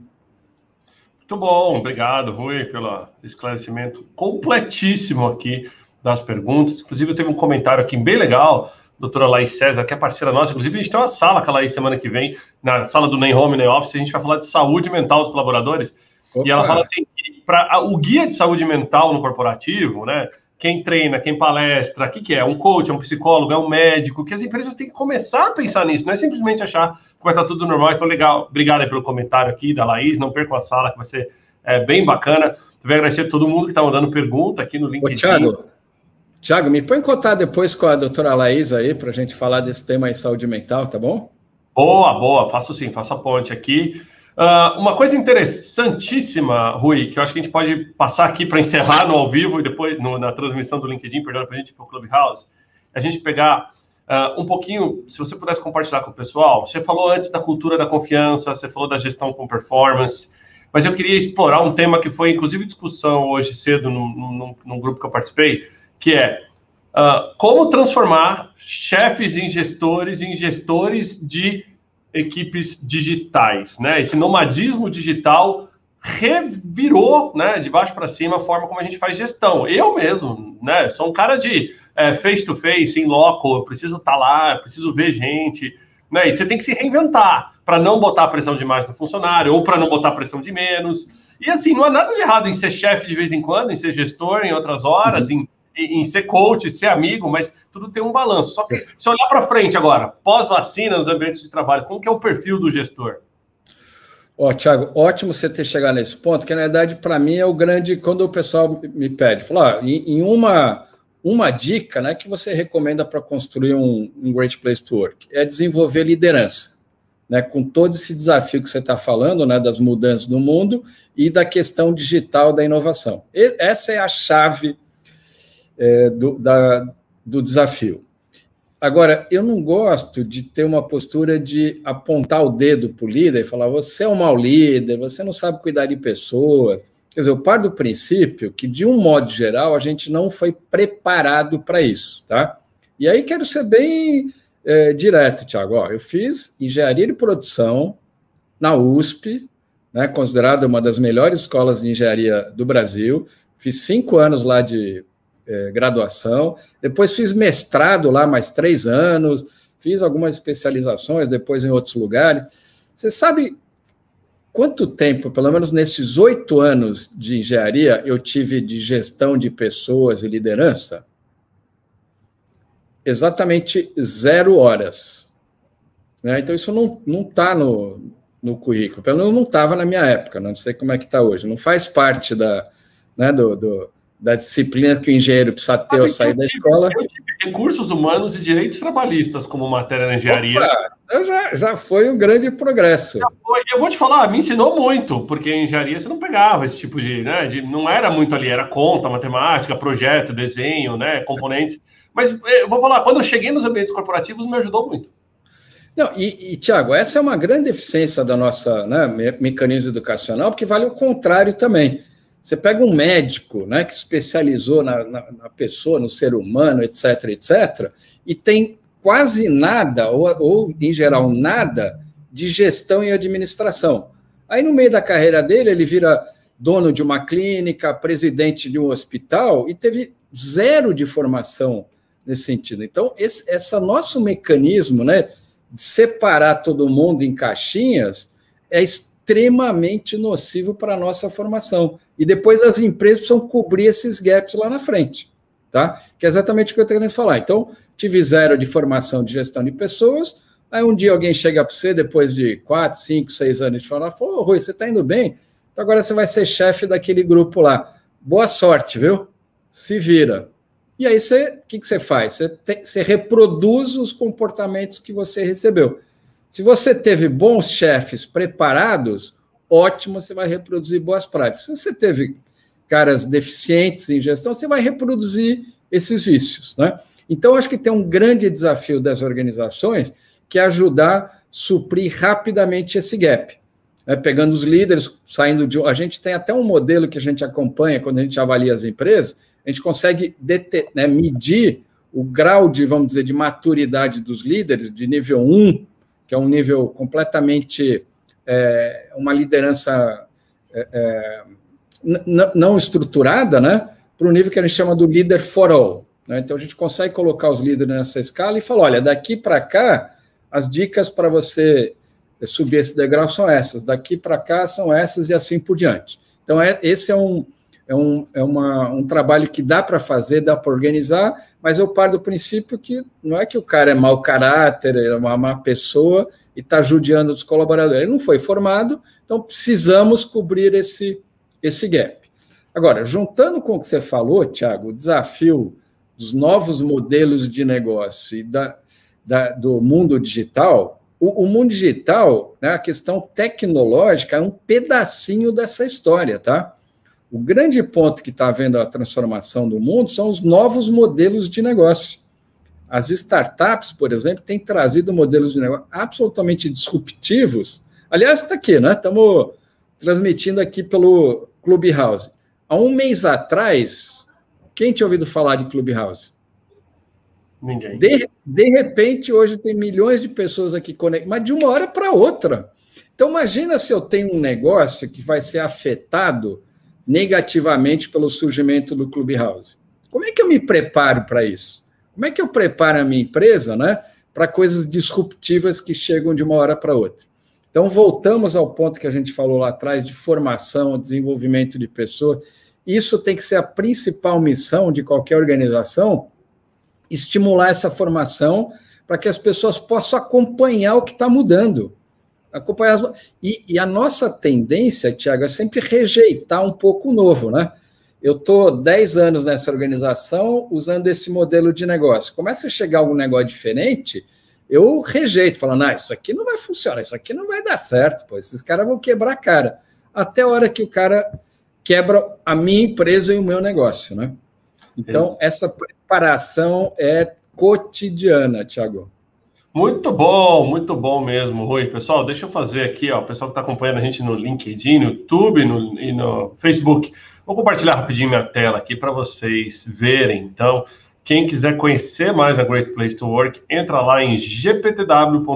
Muito bom, obrigado, Rui, pelo esclarecimento completíssimo aqui das perguntas. Inclusive, eu tenho um comentário aqui bem legal, doutora Laís César, que é parceira nossa. Inclusive, a gente tem uma sala com a Laís semana que vem, na sala do Nem Home, Nem Office, a gente vai falar de saúde mental dos colaboradores. Opa. E ela fala assim, para o guia de saúde mental no corporativo, quem treina, quem palestra, o que é? Um coach, é um psicólogo, é um médico, que as empresas têm que começar a pensar nisso, não é simplesmente achar que vai estar tudo normal. Então, legal, obrigado aí pelo comentário aqui da Laís, não percam a sala, que vai ser bem bacana. Também agradecer a todo mundo que está mandando pergunta aqui no LinkedIn. Thiago, me põe em contato depois com a doutora Laís aí, para a gente falar desse tema aí, saúde mental, tá bom? Boa, faço sim, faço a ponte aqui. Uma coisa interessantíssima, Rui, que eu acho que a gente pode passar aqui para encerrar no ao vivo e depois na transmissão do LinkedIn, perdão, para a gente ir para o Clubhouse, a gente pegar um pouquinho, se você pudesse compartilhar com o pessoal. Você falou antes da cultura da confiança, você falou da gestão com performance, mas eu queria explorar um tema que foi, inclusive, discussão hoje cedo num grupo que eu participei, que é como transformar chefes em gestores de equipes digitais, Esse nomadismo digital revirou, né, de baixo para cima a forma como a gente faz gestão. Eu mesmo, né, sou um cara de face-to-face, in loco, eu preciso estar lá, eu preciso ver gente, né, e você tem que se reinventar para não botar pressão demais no funcionário ou para não botar pressão de menos. E assim, não há nada de errado em ser chefe de vez em quando, em ser gestor em outras horas, em ser coach, ser amigo, mas tudo tem um balanço. Só que se olhar para frente agora, pós-vacina, nos ambientes de trabalho, como que é o perfil do gestor? Thiago, ótimo você ter chegado nesse ponto, que na verdade, para mim, é o grande. Quando o pessoal me pede, fala, em uma dica, né, que você recomenda para construir um Great Place to Work, é desenvolver liderança, né, com todo esse desafio que você está falando, né, das mudanças do mundo e da questão digital da inovação. Essa é a chave do desafio. Agora, eu não gosto de ter uma postura de apontar o dedo para o líder e falar, você é um mau líder, você não sabe cuidar de pessoas. Quer dizer, eu paro do princípio que, de um modo geral, a gente não foi preparado para isso, tá? E aí quero ser bem direto, Thiago. Eu fiz engenharia de produção na USP, né, considerada uma das melhores escolas de engenharia do Brasil. Fiz 5 anos lá de graduação, depois fiz mestrado lá mais 3 anos, fiz algumas especializações, depois em outros lugares. Você sabe quanto tempo, pelo menos nesses 8 anos de engenharia, eu tive de gestão de pessoas e liderança? Exatamente 0 horas. Né? Então, isso não está no currículo, pelo menos não estava na minha época, não sei como é que está hoje, não faz parte da disciplina que o engenheiro precisa ter ao sair da escola. Eu tive recursos humanos e direitos trabalhistas como matéria na engenharia. Opa, já foi um grande progresso. Eu vou te falar, me ensinou muito, porque em engenharia você não pegava esse tipo não era muito ali, era conta, matemática, projeto, desenho, né, componentes. Mas eu vou falar, quando eu cheguei nos ambientes corporativos, me ajudou muito. Não, Thiago, essa é uma grande deficiência da nossa, né, mecanismo educacional, porque vale o contrário também. Você pega um médico, né, que especializou na pessoa, no ser humano, etc., etc., e tem quase nada, ou em geral nada, de gestão e administração. Aí, no meio da carreira dele, ele vira dono de uma clínica, presidente de um hospital, e teve 0 de formação nesse sentido. Então, esse nosso mecanismo, né, de separar todo mundo em caixinhas é extremamente nocivo para a nossa formação. E depois as empresas precisam cobrir esses gaps lá na frente, tá? Que é exatamente o que eu estou querendo falar. Então, tive 0 de formação de gestão de pessoas, aí um dia alguém chega para você, depois de 4, 5, 6 anos de falar, ô, Rui, você está indo bem? Então agora você vai ser chefe daquele grupo lá. Boa sorte, viu? Se vira. E aí, o que você faz? Você reproduz os comportamentos que você recebeu. Se você teve bons chefes preparados, ótimo, você vai reproduzir boas práticas. Se você teve caras deficientes em gestão, você vai reproduzir esses vícios, né? Então, acho que tem um grande desafio das organizações, que é ajudar a suprir rapidamente esse gap. Né? Pegando os líderes, saindo de... A gente tem até um modelo que a gente acompanha quando a gente avalia as empresas, a gente consegue medir o grau de, vamos dizer, de maturidade dos líderes, de nível 1, que é um nível completamente, uma liderança não estruturada, né, para o nível que a gente chama do leader for all. Né? Então, a gente consegue colocar os líderes nessa escala e falar, olha, daqui para cá, as dicas para você subir esse degrau são essas, daqui para cá são essas e assim por diante. Então, esse é um trabalho que dá para fazer, dá para organizar, mas eu paro do princípio que não é que o cara é mau caráter, é uma má pessoa e está judiando dos colaboradores. Ele não foi formado, então precisamos cobrir esse gap. Agora, juntando com o que você falou, Thiago, o desafio dos novos modelos de negócio e do mundo digital, o mundo digital, né, a questão tecnológica é um pedacinho dessa história, tá? O grande ponto que está havendo a transformação do mundo são os novos modelos de negócio. As startups, por exemplo, têm trazido modelos de negócio absolutamente disruptivos. Aliás, está aqui, né? Estamos transmitindo aqui pelo Clubhouse. Há um mês atrás, quem tinha ouvido falar de Clubhouse? Ninguém. De repente, hoje tem milhões de pessoas aqui conectadas, mas de uma hora para outra. Então, imagina se eu tenho um negócio que vai ser afetado negativamente pelo surgimento do Clubhouse. Como é que eu me preparo para isso? Como é que eu preparo a minha empresa, né, para coisas disruptivas que chegam de uma hora para outra? Então, voltamos ao ponto que a gente falou lá atrás de formação, desenvolvimento de pessoas. Isso tem que ser a principal missão de qualquer organização, estimular essa formação para que as pessoas possam acompanhar o que está mudando. E a nossa tendência, Tiago, é sempre rejeitar um pouco o novo, né? Eu estou 10 anos nessa organização usando esse modelo de negócio. Começa a chegar algum negócio diferente, eu rejeito, falando, isso aqui não vai funcionar, isso aqui não vai dar certo, pô, esses caras vão quebrar a cara. Até a hora que o cara quebra a minha empresa e o meu negócio, né? Então, essa preparação é cotidiana, Tiago. Muito bom mesmo, Rui. Pessoal, deixa eu fazer aqui, ó, o pessoal que está acompanhando a gente no LinkedIn, no YouTube e no Facebook. Vou compartilhar rapidinho minha tela aqui para vocês verem. Então, quem quiser conhecer mais a Great Place to Work, entra lá em gptw.com.br,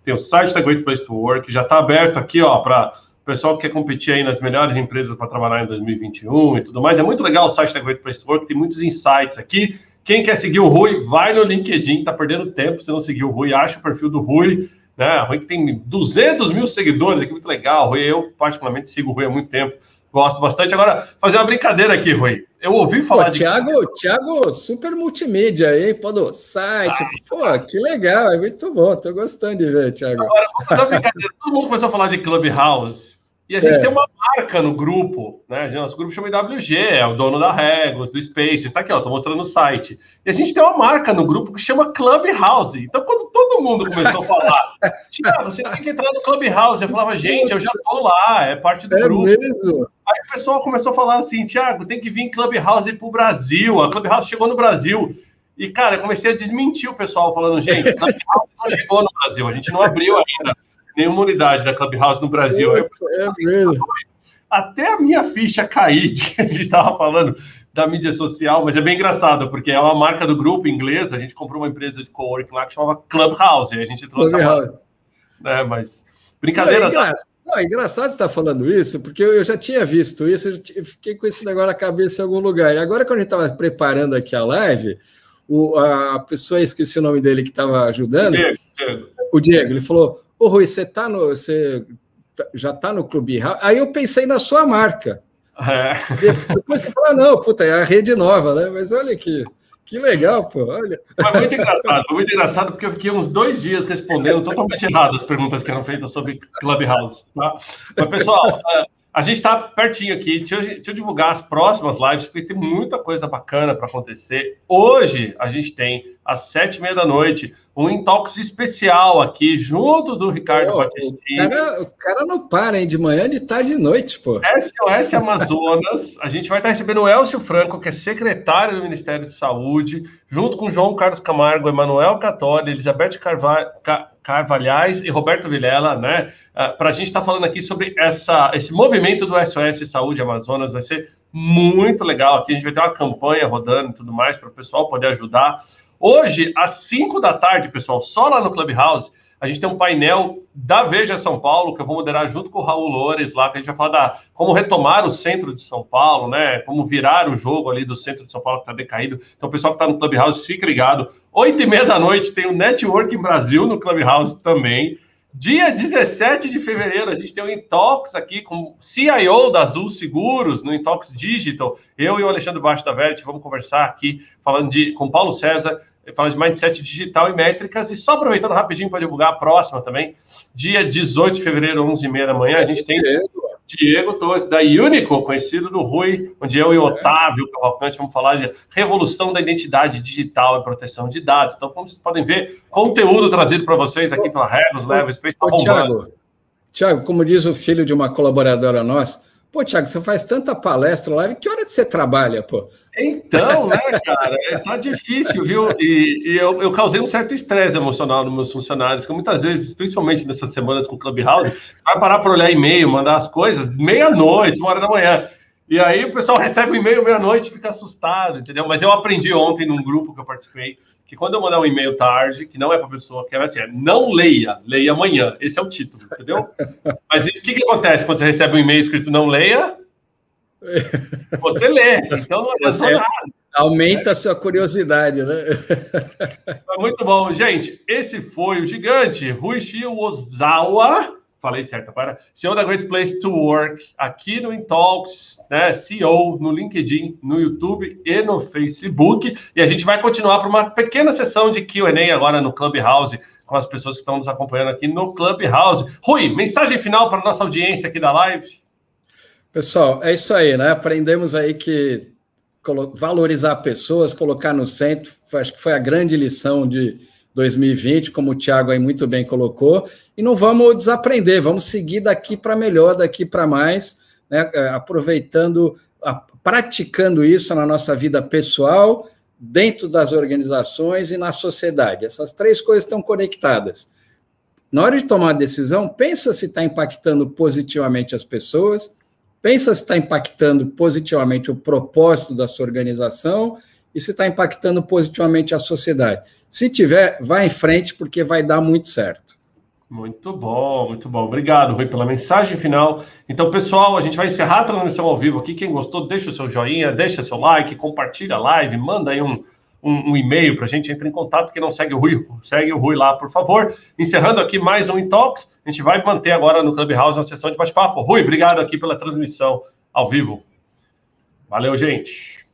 tem o site da Great Place to Work, já está aberto aqui, ó, para o pessoal que quer competir aí nas melhores empresas para trabalhar em 2021 e tudo mais. É muito legal o site da Great Place to Work, tem muitos insights aqui. Quem quer seguir o Rui, vai no LinkedIn, tá perdendo tempo se não seguir o Rui, acha o perfil do Rui, né? O Rui que tem 200 mil seguidores aqui, muito legal. Rui, eu particularmente sigo o Rui há muito tempo, gosto bastante. Agora, fazer uma brincadeira aqui, Rui. Eu ouvi falar Thiago, super multimídia aí, pô, do site. Pô, que legal, é muito bom, tô gostando de ver, Thiago. Agora, vou fazer uma brincadeira. Todo mundo começou a falar de Clubhouse. E a gente tem uma marca no grupo, né? Nosso grupo chama IWG, é o dono da Regos, do Space, tá aqui, ó, tô mostrando o site. E a gente tem uma marca no grupo que chama Clubhouse. Então, quando todo mundo começou a falar, Thiago, você tem que entrar no Clubhouse, eu falava, gente, eu já tô lá, é parte do grupo. Mesmo? Aí o pessoal começou a falar assim, Thiago, tem que vir Clubhouse pro Brasil, a Clubhouse chegou no Brasil. E, cara, eu comecei a desmentir o pessoal, falando, gente, Clubhouse não chegou no Brasil, a gente não abriu ainda nenhuma unidade da Clubhouse no Brasil. Até a minha ficha cair, que a gente estava falando da mídia social, mas é bem engraçado, porque é uma marca do grupo inglês, a gente comprou uma empresa de coworking lá que chamava Clubhouse, e a gente trouxe a marca. Mas, brincadeira... É engraçado você estar falando isso, porque eu já tinha visto isso, eu fiquei com esse negócio na cabeça em algum lugar. E agora, quando a gente estava preparando aqui a live, a pessoa, esqueci o nome dele, que estava ajudando, o Diego, ele falou... Ô, Rui, você já está no Clubhouse? Aí eu pensei na sua marca. Depois você falou, não, puta, é a rede nova, né? Mas olha que legal, pô. Olha. Foi muito engraçado, porque eu fiquei uns 2 dias respondendo totalmente errado as perguntas que eram feitas sobre Clubhouse. Tá? Mas, pessoal, a gente está pertinho aqui. Deixa eu divulgar as próximas lives, porque tem muita coisa bacana para acontecer. Hoje, a gente tem, às 7h30 da noite, um Intox especial aqui, junto do Ricardo Batistini. O cara não para, hein? De manhã, de tarde e de noite, pô. SOS Amazonas. A gente vai estar recebendo o Elcio Franco, que é secretário do Ministério de Saúde, junto com João Carlos Camargo, Emanuel Cattori, Elizabeth Carvalhais e Roberto Vilela, né? Para a gente estar falando aqui sobre esse movimento do SOS Saúde Amazonas. Vai ser muito legal aqui. A gente vai ter uma campanha rodando e tudo mais para o pessoal poder ajudar. Hoje, às 5 da tarde, pessoal, só lá no Clubhouse, a gente tem um painel da Veja São Paulo, que eu vou moderar junto com o Raul Loures lá, que a gente vai falar como retomar o centro de São Paulo, né? Como virar o jogo ali do centro de São Paulo que está decaído. Então, o pessoal que está no Clubhouse, fique ligado. 8h30 da noite tem o Networking Brasil no Clubhouse também. Dia 17 de fevereiro, a gente tem o Intox aqui com o CIO da Azul Seguros, no Intox Digital. Eu e o Alexandre Baixo da Verity vamos conversar aqui, falando com o Paulo César, falando de mindset digital e métricas. E só aproveitando rapidinho para divulgar a próxima também, dia 18 de fevereiro, 11h30 da manhã, a gente tem Diego Torres, da Unico, conhecido do Rui, onde eu e o Otávio Cavalcante vamos falar de revolução da identidade digital e proteção de dados. Então, como vocês podem ver, conteúdo trazido para vocês aqui pela Regos, Leva Space. Thiago, como diz o filho de uma colaboradora nossa, pô, Thiago, você faz tanta palestra lá, que hora que você trabalha, pô? Então, né, cara, tá difícil, viu? E eu causei um certo estresse emocional nos meus funcionários, porque muitas vezes, principalmente nessas semanas com o Clubhouse, vai parar para olhar e-mail, mandar as coisas, meia-noite, 1h da manhã. E aí o pessoal recebe o e-mail meia-noite e fica assustado, entendeu? Mas eu aprendi ontem num grupo que eu participei, que quando eu mandar um e-mail tarde, que não é para a pessoa, que é assim, não leia, leia amanhã. Esse é o título, entendeu? Mas o que acontece quando você recebe um e-mail escrito não leia? Você lê, então não adianta nada. Aumenta a sua curiosidade, né? Muito bom, gente. Esse foi o gigante Ruichi Ozawa. Falei certo agora. CEO da Great Place to Work, aqui no Intalks, né? CEO no LinkedIn, no YouTube e no Facebook. E a gente vai continuar para uma pequena sessão de Q&A agora no Clubhouse, com as pessoas que estão nos acompanhando aqui no Clubhouse. Rui, mensagem final para a nossa audiência aqui da live. Pessoal, é isso aí, né? Aprendemos aí que valorizar pessoas, colocar no centro, acho que foi a grande lição de 2020, como o Thiago aí muito bem colocou, e não vamos desaprender, vamos seguir daqui para melhor, daqui para mais, né? Aproveitando, praticando isso na nossa vida pessoal, dentro das organizações e na sociedade. Essas três coisas estão conectadas. Na hora de tomar a decisão, pensa se está impactando positivamente as pessoas, pensa se está impactando positivamente o propósito da sua organização e se está impactando positivamente a sociedade. Se tiver, vá em frente, porque vai dar muito certo. Muito bom, muito bom. Obrigado, Rui, pela mensagem final. Então, pessoal, a gente vai encerrar a transmissão ao vivo aqui. Quem gostou, deixa o seu joinha, deixa seu like, compartilha a live, manda aí um e-mail para a gente, entre em contato. Quem não segue o Rui, segue o Rui lá, por favor. Encerrando aqui mais um Intalks. A gente vai manter agora no Clubhouse uma sessão de bate-papo. Rui, obrigado aqui pela transmissão ao vivo. Valeu, gente.